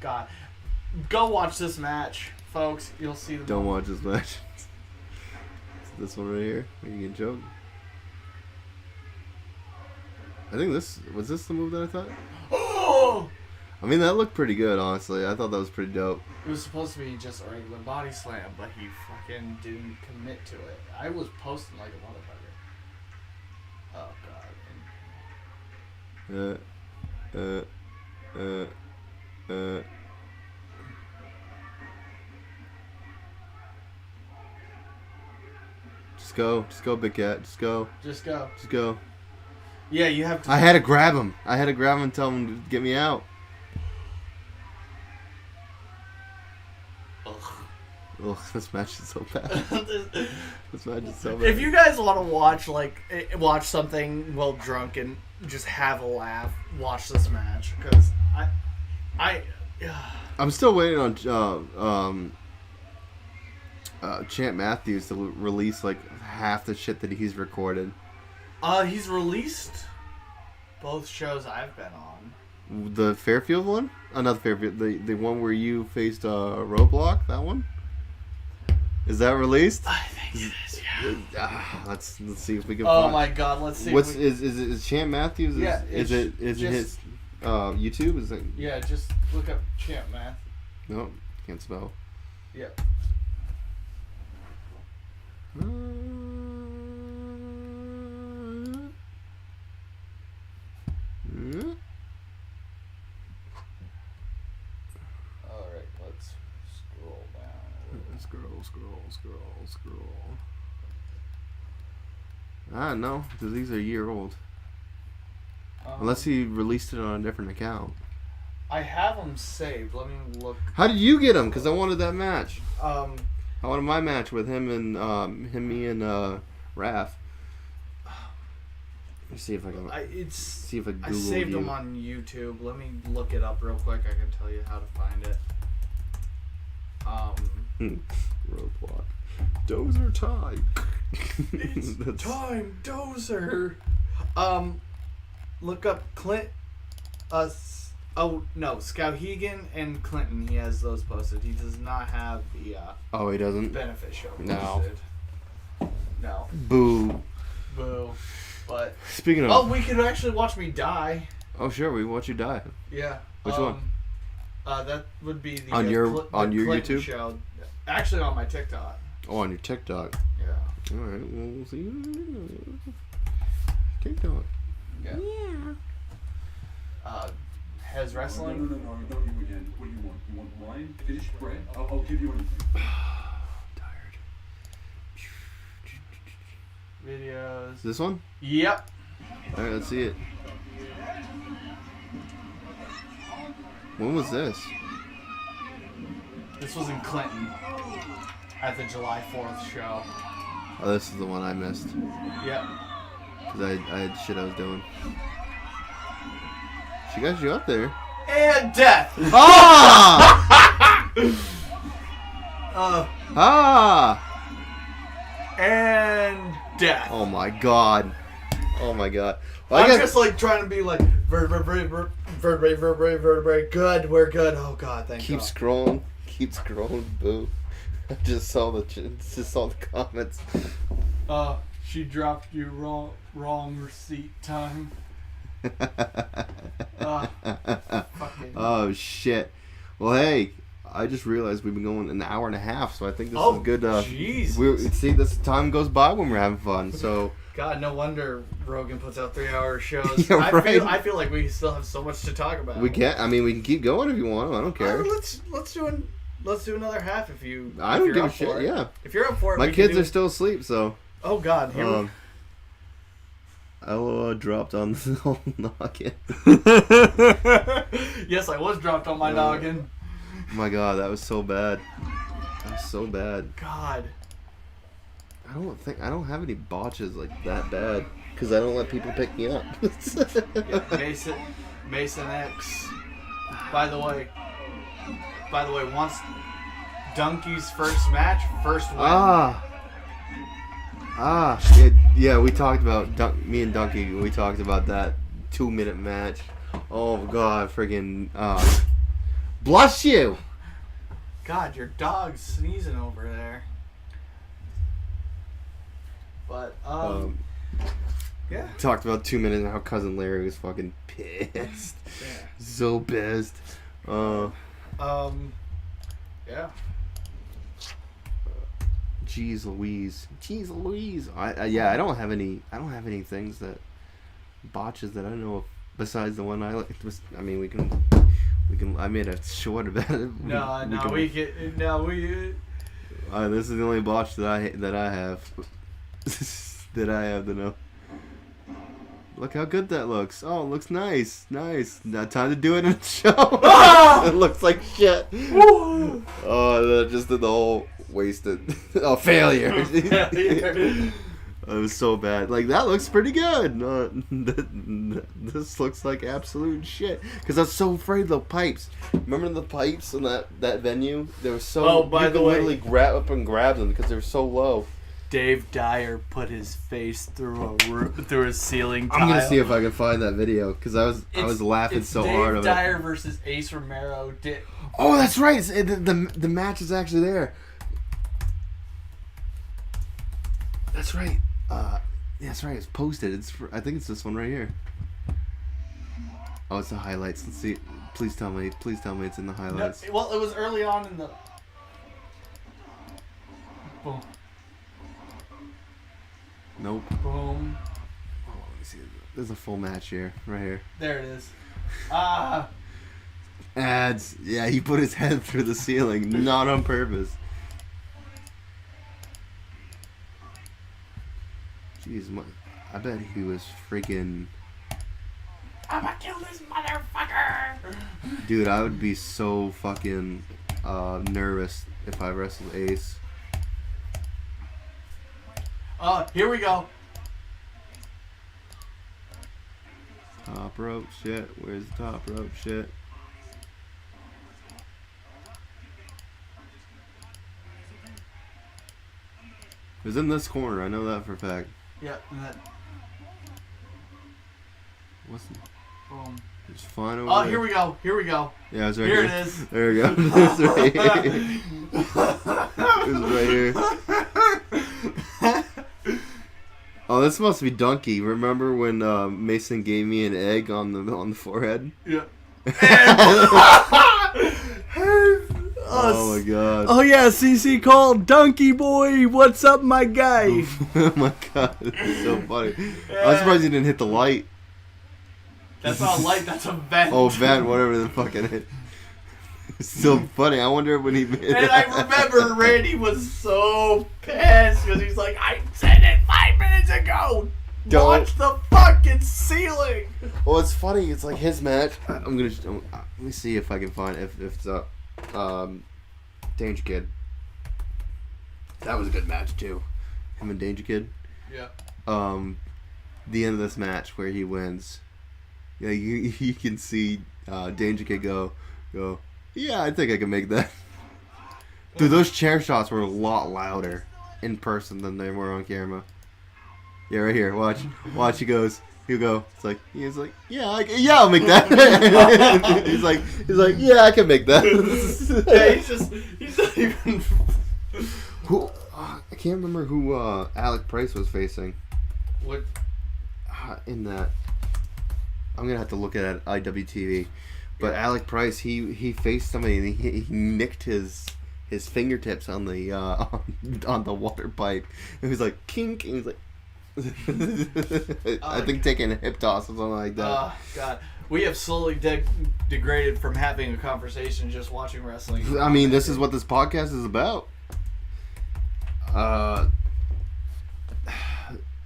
God, go watch this match, folks. You'll see the. Don't watch this match. This one right here, where you get choked. I think was this the move that I thought? Oh! I mean, that looked pretty good, honestly. I thought that was pretty dope. It was supposed to be just a regular body slam, but he fucking didn't commit to it. I was posting like a motherfucker. Oh God. Just go, Big Cat. Just go. Yeah, you have to. I had to grab him and tell him to get me out. Ugh, this match is so bad. This match is so bad. If you guys want to watch something while drunk and just have a laugh, watch this match, because I'm still waiting on Champ Matthews to release like half the shit that he's recorded. He's released both shows I've been on. The Fairfield one? Not the Fairfield. The one where you faced Roadblock. That one. Is that released? I think it is. Yeah. Let's see if we can. Oh my God! Let's see. Is Champ Matthews? Yeah. Is it his YouTube? Is it? Yeah. Just look up Champ Math. No, can't spell. Yep. Alright, let's scroll down. Scroll. No, because these are a year old. Unless he released it on a different account. I have them saved. Let me look. How did you get them? Because I wanted that match. I wanted my match with him and me and Raph. Let me see if I can. See if I Google. I saved them on YouTube. Let me look it up real quick. I can tell you how to find it. Roadblock. Dozer time. It's time, Dozer. Look up Clint. Oh no, Skowhegan and Clinton. He has those posted. He does not have the. Oh, he doesn't. Benefit show posted. No. Boo. But speaking of. Oh, we could actually watch me die. Oh sure, we watch you die. Yeah. Which one? That would be the on your Clinton YouTube show. Actually, on my TikTok. Oh, on your TikTok. Yeah. All right. Well, we'll see. TikTok. Yeah. Hess Wrestling. No, don't you again. What do you want? You want wine? Fish? Bread? I'll give you anything. Tired. Videos. This one? Yep. All right, let's see it. When was this? This was in Clinton at the July 4th show. Oh, this is the one I missed. Yep. Because I had shit I was doing. She got you up there. And death! Ah! And death. Oh my god. Oh my god. I'm just like trying to be like vertebrae. Good, we're good. Oh god, thank keep God. Keep scrolling. Boo. I just saw the comments. She dropped you wrong receipt time. Oh shit. Well, hey, I just realized we've been going an hour and a half, so I think this is good. Jesus. See, this time goes by when we're having fun. So. God, no wonder Rogan puts out 3-hour shows. Yeah, right. I feel like we still have so much to talk about. We can. I mean, we can keep going if you want. I don't care. Let's do another half if you. I don't give a shit. Yeah. If you're up for it, my kids are still asleep, so. Oh God. LOL dropped on the noggin. Yes, I was dropped on my noggin. Oh my god, that was so bad. That was so bad. God. I don't have any botches like that bad because I don't let people pick me up. Yeah, Mason X. By the way, wants Donkey's first match, first win. Yeah. We talked about me and Donkey. We talked about that 2-minute match. Oh god, friggin'. Bless you. God, your dog's sneezing over there. But yeah. Talked about 2 minutes and how cousin Larry was fucking pissed. Yeah. So pissed. Yeah. Jeez Louise. I don't have any things that botches that I know of besides the one I like. I mean, we can. I made a short about it. This is the only botch that I have. That I have to know. Look how good that looks. Oh, it looks nice. Now time to do it in a show. It looks like shit. Oh, just did the whole wasted. Oh, failure. It was so bad. Like, that looks pretty good. This looks like absolute shit. Because I was so afraid of the pipes. Remember the pipes in that venue? They were so... Oh, by the way... literally grab up and grab them because they were so low. Dave Dyer put his face through a ceiling tile. I'm gonna see if I can find that video because I was laughing so hard of it. Dave Dyer versus Ace Romero. Oh, that's right. The match is actually there. That's right. That's right. It's posted. I think it's this one right here. Oh, it's the highlights. Let's see. Please tell me it's in the highlights. No, well, it was early on in the. Boom. Nope. Boom. Oh, let me see. There's a full match here, right here. There it is. Ads. Yeah, he put his head through the ceiling, not on purpose. Jeez, I bet he was freaking... I'ma kill this motherfucker! Dude, I would be so fucking nervous if I wrestled Ace. Here we go. Top rope shit. Where's the top rope shit? It was in this corner. I know that for a fact. Yeah, and then... What's the... Boom. It's fine over there. Here we go. Yeah, it's right here. Here It is. There we go. It's right here. It's right here. Oh, this must be Donkey. Remember when Mason gave me an egg on the forehead? Yeah. Oh my god. Oh yeah, CC called Donkey Boy. What's up, my guy? Oh my god, it's so funny. I'm surprised he didn't hit the light. That's not a light, that's a vent. Oh, vent, whatever the fuck it is. It's so funny. I wonder when he made it. And I remember Randy was so pissed because he's like, I said it 5 minutes ago. Watch the fucking ceiling. Well, it's funny. It's like his match. Let me see if I can find if it's up. Danger Kid. That was a good match too. Him and Danger Kid. Yeah. The end of this match where he wins. Yeah, you can see Danger Kid go. Yeah, I think I can make that. Dude, those chair shots were a lot louder in person than they were on camera. Yeah, right here. Watch. He goes. He's like, yeah, I'll make that. he's like, yeah, I can make that. Yeah, he's not even. Who? I can't remember who Alec Price was facing. What? In that, I'm gonna have to look at it at IWTV. But Alec Price, he faced somebody and he nicked his fingertips on the on the water pipe. It was like kink, and he's like. I think taking a hip toss or something like that. Oh, God. We have slowly degraded from having a conversation just watching wrestling. I mean, this is what this podcast is about.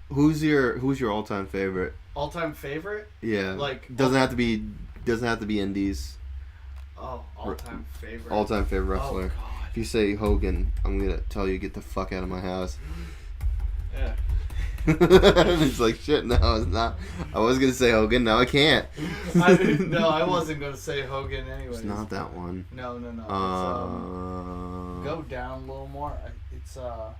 Who's your all-time favorite? All-time favorite? Yeah. Like doesn't have to be indies. Oh, all-time favorite. All-time favorite wrestler. Oh, God. If you say Hogan, I'm gonna tell you get the fuck out of my house. Yeah. It's like shit. No, it's not. I was gonna say Hogan. Now I can't. I wasn't gonna say Hogan anyway. It's not that one. No. It's, go down a little more. It's I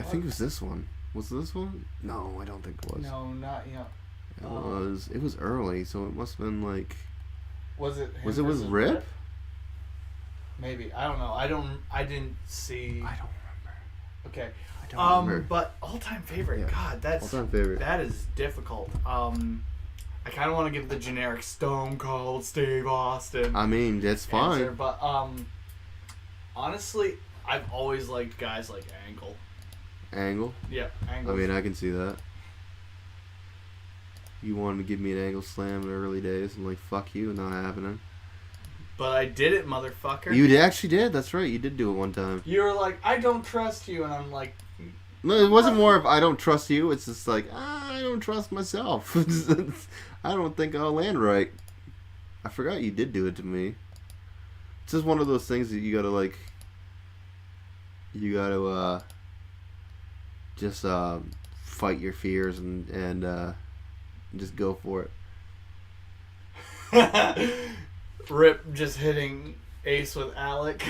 think it was this one. Was it this one? No, I don't think it was. No, not yet. It was early, so it must have been like. Was it? Was it with Rip? Maybe, I don't know. I didn't see. I don't remember. Okay. I don't remember. But all-time favorite. Yeah. God, that's all-time favorite. That is difficult. I kind of want to give the generic Stone Cold Steve Austin. I mean, that's fine. Answer, but honestly, I've always liked guys like Angle. Angle? Yeah, Angle. I mean, I can see that. You wanted to give me an Angle slam in the early days. I'm like, fuck you, not happening. But I did it, motherfucker. You actually did. That's right. You did do it one time. You were like, I don't trust you, and I'm like. No, it wasn't more of I don't trust you. It's just like I don't trust myself. I don't think I'll land right. I forgot you did do it to me. It's just one of those things that you gotta like. You gotta just fight your fears and just go for it. Rip just hitting Ace with Alec.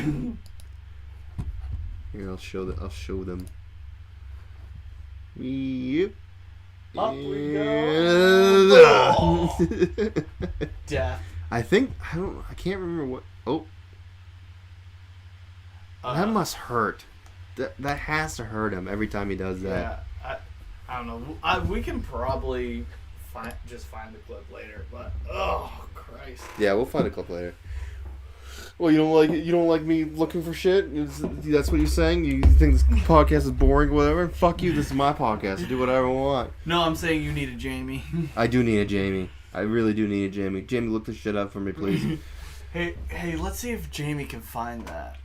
Here, I'll show them. Yep. Up we go. Death. I can't remember what. Oh. That must hurt. That has to hurt him every time he does that. Yeah, I don't know. We can probably find the clip later, but oh Christ. Yeah, we'll find a clip later. Well, you don't like me looking for shit? That's what you're saying? You think this podcast is boring, whatever? Fuck you, this is my podcast. I do whatever I want. No, I'm saying you need a Jamie. I do need a Jamie. I really do need a Jamie. Jamie, look this shit up for me, please. Hey, let's see if Jamie can find that.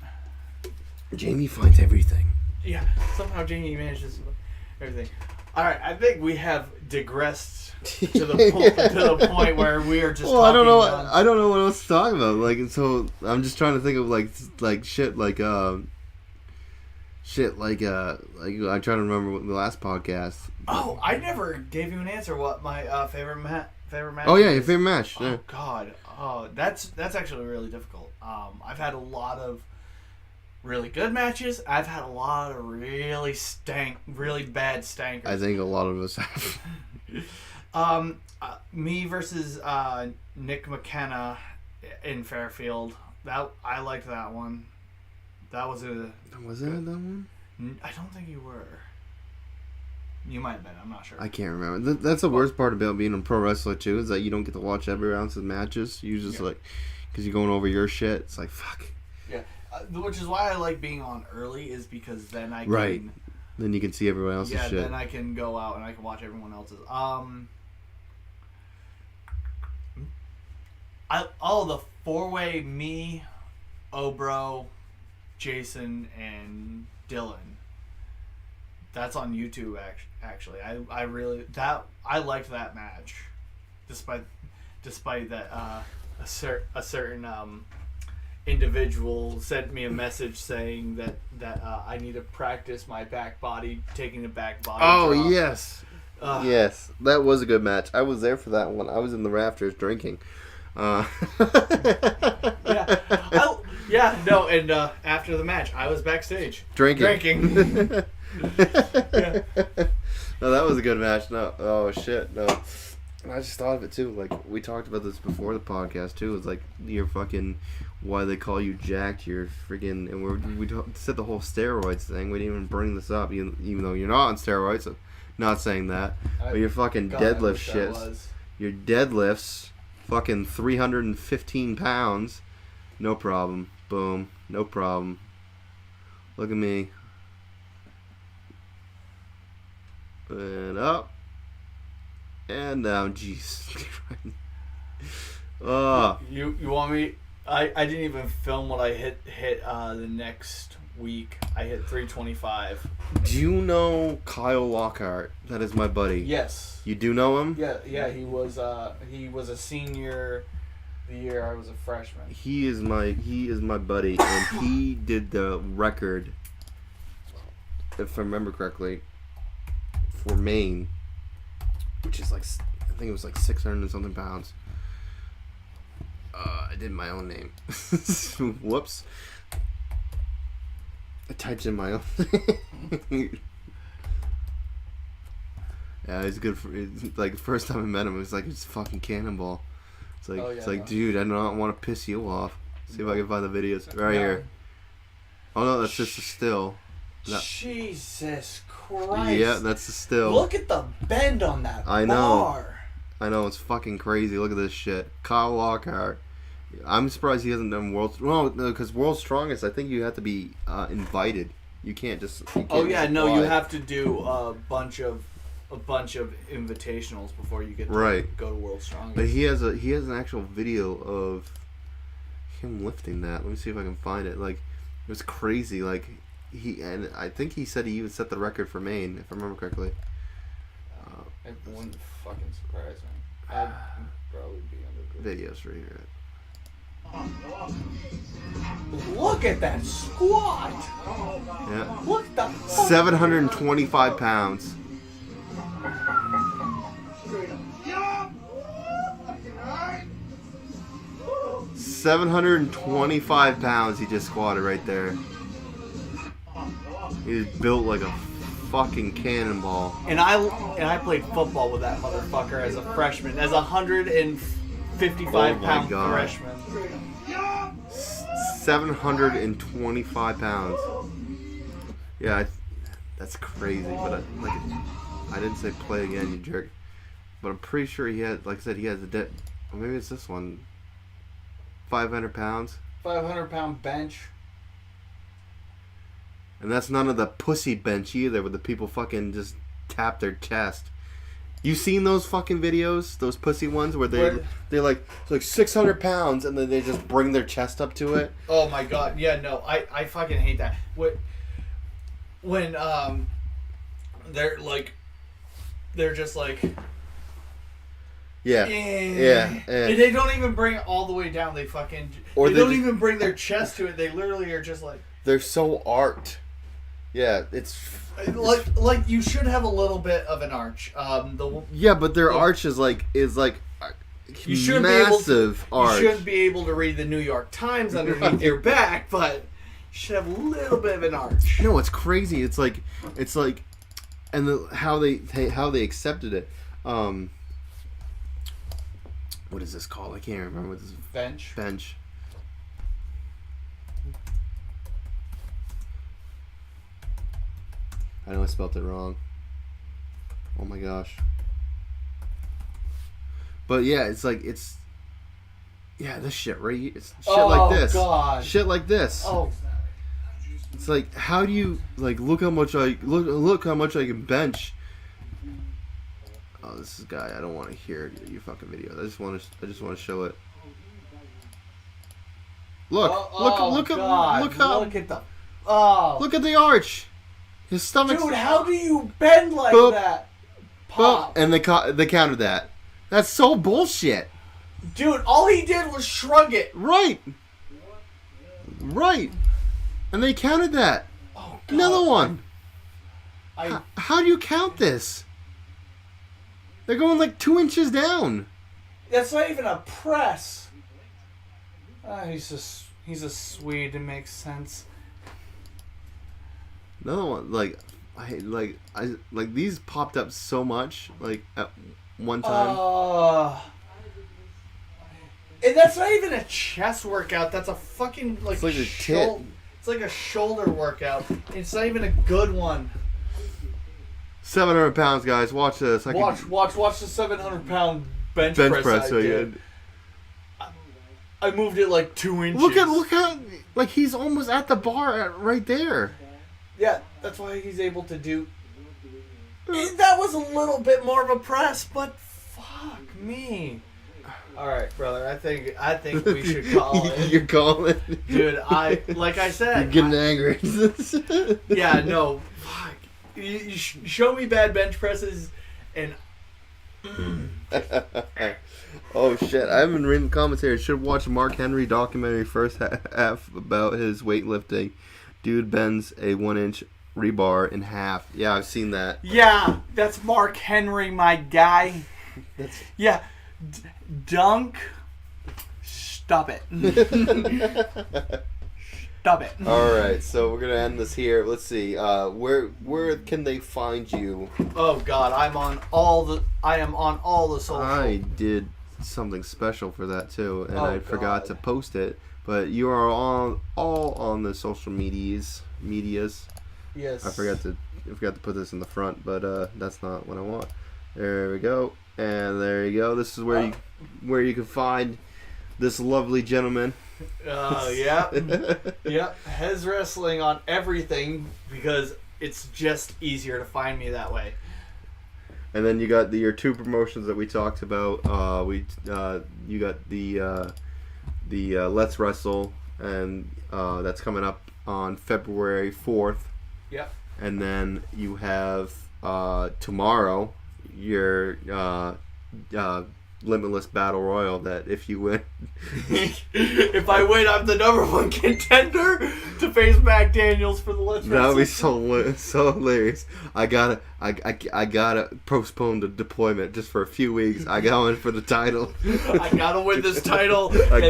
Jamie finds everything. Yeah, somehow Jamie manages everything. Alright, I think we have digressed to the point where we are just talking. I don't know what else to talk about. Like, so I'm just trying to think of like shit like I'm trying to remember what the last podcast. Oh, I never gave you an answer. What my favorite match? Oh yeah, your favorite match. Oh yeah. God, that's actually really difficult. I've had a lot of really good matches. I've had a lot of really bad stankers. I think a lot of us have. Me versus Nick McKenna in Fairfield. I liked that one. That was a. Was it that one? I don't think you were. You might have been. I'm not sure. I can't remember. That's the worst part about being a pro wrestler too, is that you don't get to watch every ounce of matches. You just like, because you're going over your shit. It's like fuck. Yeah. Which is why I like being on early, is because then I can... Right. Then you can see everyone else's shit. Yeah, then I can go out and I can watch everyone else's. The four-way, me, Obro, Jason, and Dylan. That's on YouTube, actually. I liked that match. Despite that a certain... individual sent me a message saying that I need to practice my back body, taking the back body. Oh, drop. yes. Yes, that was a good match. I was there for that one. I was in the rafters drinking. After the match, I was backstage. Drinking. Yeah. No, that was a good match. No, oh shit, no. I just thought of it too. Like we talked about this before the podcast too. It's like you're fucking why they call you jacked. You're freaking and we said the whole steroids thing. We didn't even bring this up, even though you're not on steroids. So not saying that, but your fucking deadlift shits. Your deadlifts, fucking 315 pounds. No problem. Boom. No problem. Look at me. And up. And down. Jeez. You want me? I didn't even film what I hit the next week. I hit 325. Do you know Kyle Lockhart? That is my buddy. Yes. You do know him? Yeah. He was a senior the year I was a freshman. He is my buddy, and he did the record, if I remember correctly, for Maine, which is like, I think it was like 600 and something pounds. I did my own name. Whoops. I typed in my own name. Yeah, he's good for, like, the first time I met him, it was like, it's fucking Cannonball. It's like, dude, I don't want to piss you off. See if I can find the videos. Right here. Oh no, that's just a still. Jesus Christ. Yeah, that's the still. Look at the bend on that bar. I know, it's fucking crazy. Look at this shit. Kyle Lockhart. I'm surprised he hasn't done because World's Strongest, I think you have to be invited. You can't just. You can't you have to do a bunch of invitationals before you get to go to World's Strongest. But he has an actual video of him lifting that. Let me see if I can find it. Like, it was crazy. Like, and I think he said he even set the record for Maine, if I remember correctly. It wouldn't fucking surprise me. I'd probably be under videos right here. Look at that squat! Yeah. What the fuck? 725 pounds. £725 he just squatted right there. He's built like a fucking cannonball. And I played football with that motherfucker as a freshman, as a 155-pound freshman. 725 pounds. Yeah, that's crazy. But I didn't say play again, you jerk. But I'm pretty sure he had, like I said, he has a debt. Or maybe it's this one. 500 pounds. 500-pound bench. And that's none of the pussy bench either, where the people fucking just tap their chest. You seen those fucking videos? Those pussy ones where they're like, it's like 600 pounds and then they just bring their chest up to it? Oh my god. Yeah, no. I fucking hate that. When they're just like... Yeah. And they don't even bring it all the way down. They fucking... Or they don't even bring their chest to it. They literally are just like... They're so arced. Yeah, it's... Like you should have a little bit of an arch. But their arch is like you should massive arch. You shouldn't be able to read the New York Times underneath your back, but you should have a little bit of an arch. No, it's crazy. It's like, and how they accepted it. What is this called? I can't remember what this is. Bench. I know I spelled it wrong. Oh my gosh. But yeah, it's this shit right here. It's shit like this. God. Shit like this. Oh. It's like, how do you look how much I can bench. Oh, this is guy. I don't want to hear your fucking video. I just want to show it. Look at the arch. His stomach. Dude, how do you bend like that? Pop. And they counted that. That's so bullshit. Dude, all he did was shrug it. Right. And they counted that. Oh, God. Another one. How do you count this? They're going like 2 inches down. That's not even a press. He's a Swede. It makes sense. Another one, like these popped up so much like at one time. And that's not even a chest workout. That's a fucking It's like a tit. It's like a shoulder workout. It's not even a good one. 700 pounds, guys. Watch this. Watch the 700-pound bench press. So good. I moved it like 2 inches. Look how like he's almost at the bar right there. Yeah, that's why he's able to do. That was a little bit more of a press, but fuck me. All right, brother. I think we should call it. You're calling, dude. Like I said, you're getting angry. Yeah, no. Fuck. You show me bad bench presses, and. Oh shit! I haven't been reading commentary. Should watch Mark Henry documentary first half about his weightlifting. Dude bends a 1-inch rebar in half. Yeah, I've seen that. Yeah, that's Mark Henry, my guy. Yeah, dunk. Stop it. Stop it. All right, so we're gonna end this here. Let's see. Where can they find you? Oh God, I am on all the social. I did something special for that too, and I forgot to post it. But you are all on the social medias. Yes. I forgot to put this in the front, but that's not what I want. There we go, and there you go. This is where you can find this lovely gentleman. Yeah. Hess Wrestling on everything because it's just easier to find me that way. And then you got your two promotions that we talked about. You got the Let's Wrestle, and that's coming up on February 4th. Yep. And then you have tomorrow your Limitless Battle Royal that if you win... if I win, I'm the #1 contender to face Mac Daniels for the Let's Wrestle. That would be so hilarious. I gotta postpone the deployment just for a few weeks. I got one for the title. I gotta win this title. I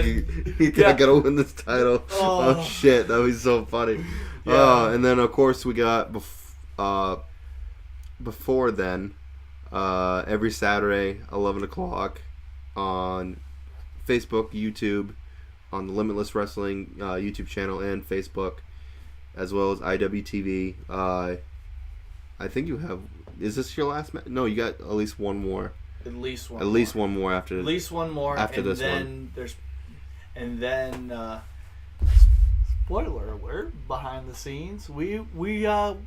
gotta win this title. Oh shit, that would be so funny. Yeah. And then of course we got before then, every Saturday 11 o'clock on Facebook, YouTube, on the Limitless Wrestling YouTube channel and Facebook, as well as IWTV. I think you have. Is this your last match? No, you got at least one more. At least one. At least one more after. At least one more after and this then one. And then spoiler alert! Behind the scenes, we got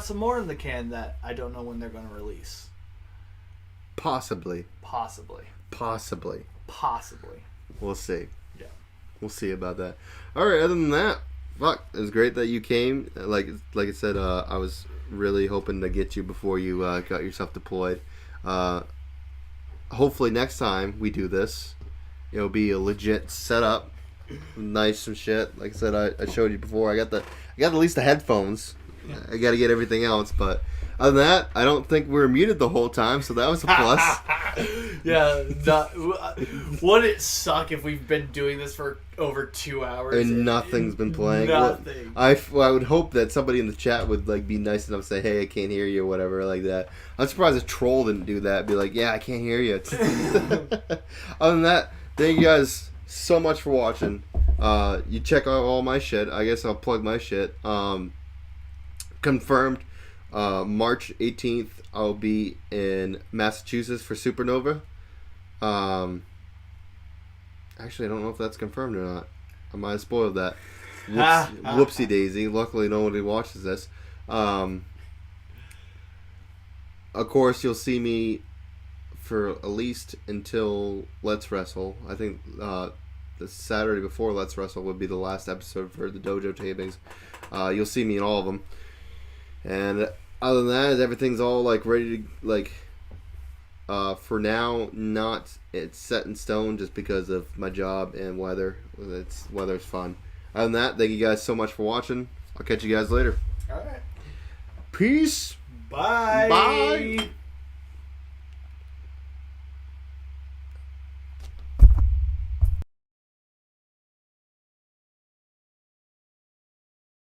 some more in the can that I don't know when they're going to release. Possibly. We'll see. Yeah. We'll see about that. All right. Other than that, fuck, it was great that you came. Like I said, I was really hoping to get you before you got yourself deployed. Hopefully next time we do this, it'll be a legit setup, nice some shit. Like I said, I showed you before. I got at least the headphones. Yeah. I got to get everything else, but other than that, I don't think we were muted the whole time, so that was a plus. Yeah, would it suck if we've been doing this for over 2 hours and nothing's been playing? Nothing. I would hope that somebody in the chat would like be nice enough to say, "Hey, I can't hear you," or whatever like that. I'm surprised a troll didn't do that. Be like, "Yeah, I can't hear you." Other than that, thank you guys so much for watching. You check out all my shit. I guess I'll plug my shit. Confirmed. March 18th, I'll be in Massachusetts for Supernova. Actually, I don't know if that's confirmed or not. I might have spoiled that. Whoopsie daisy. Luckily, nobody watches this. Of course, you'll see me for at least until Let's Wrestle. I think the Saturday before Let's Wrestle would be the last episode for the dojo tapings. You'll see me in all of them. And other than that, everything's all like ready to for now, it's set in stone just because of my job and weather. Weather's fun. Other than that, thank you guys so much for watching. I'll catch you guys later. All right. Peace. Bye. Bye.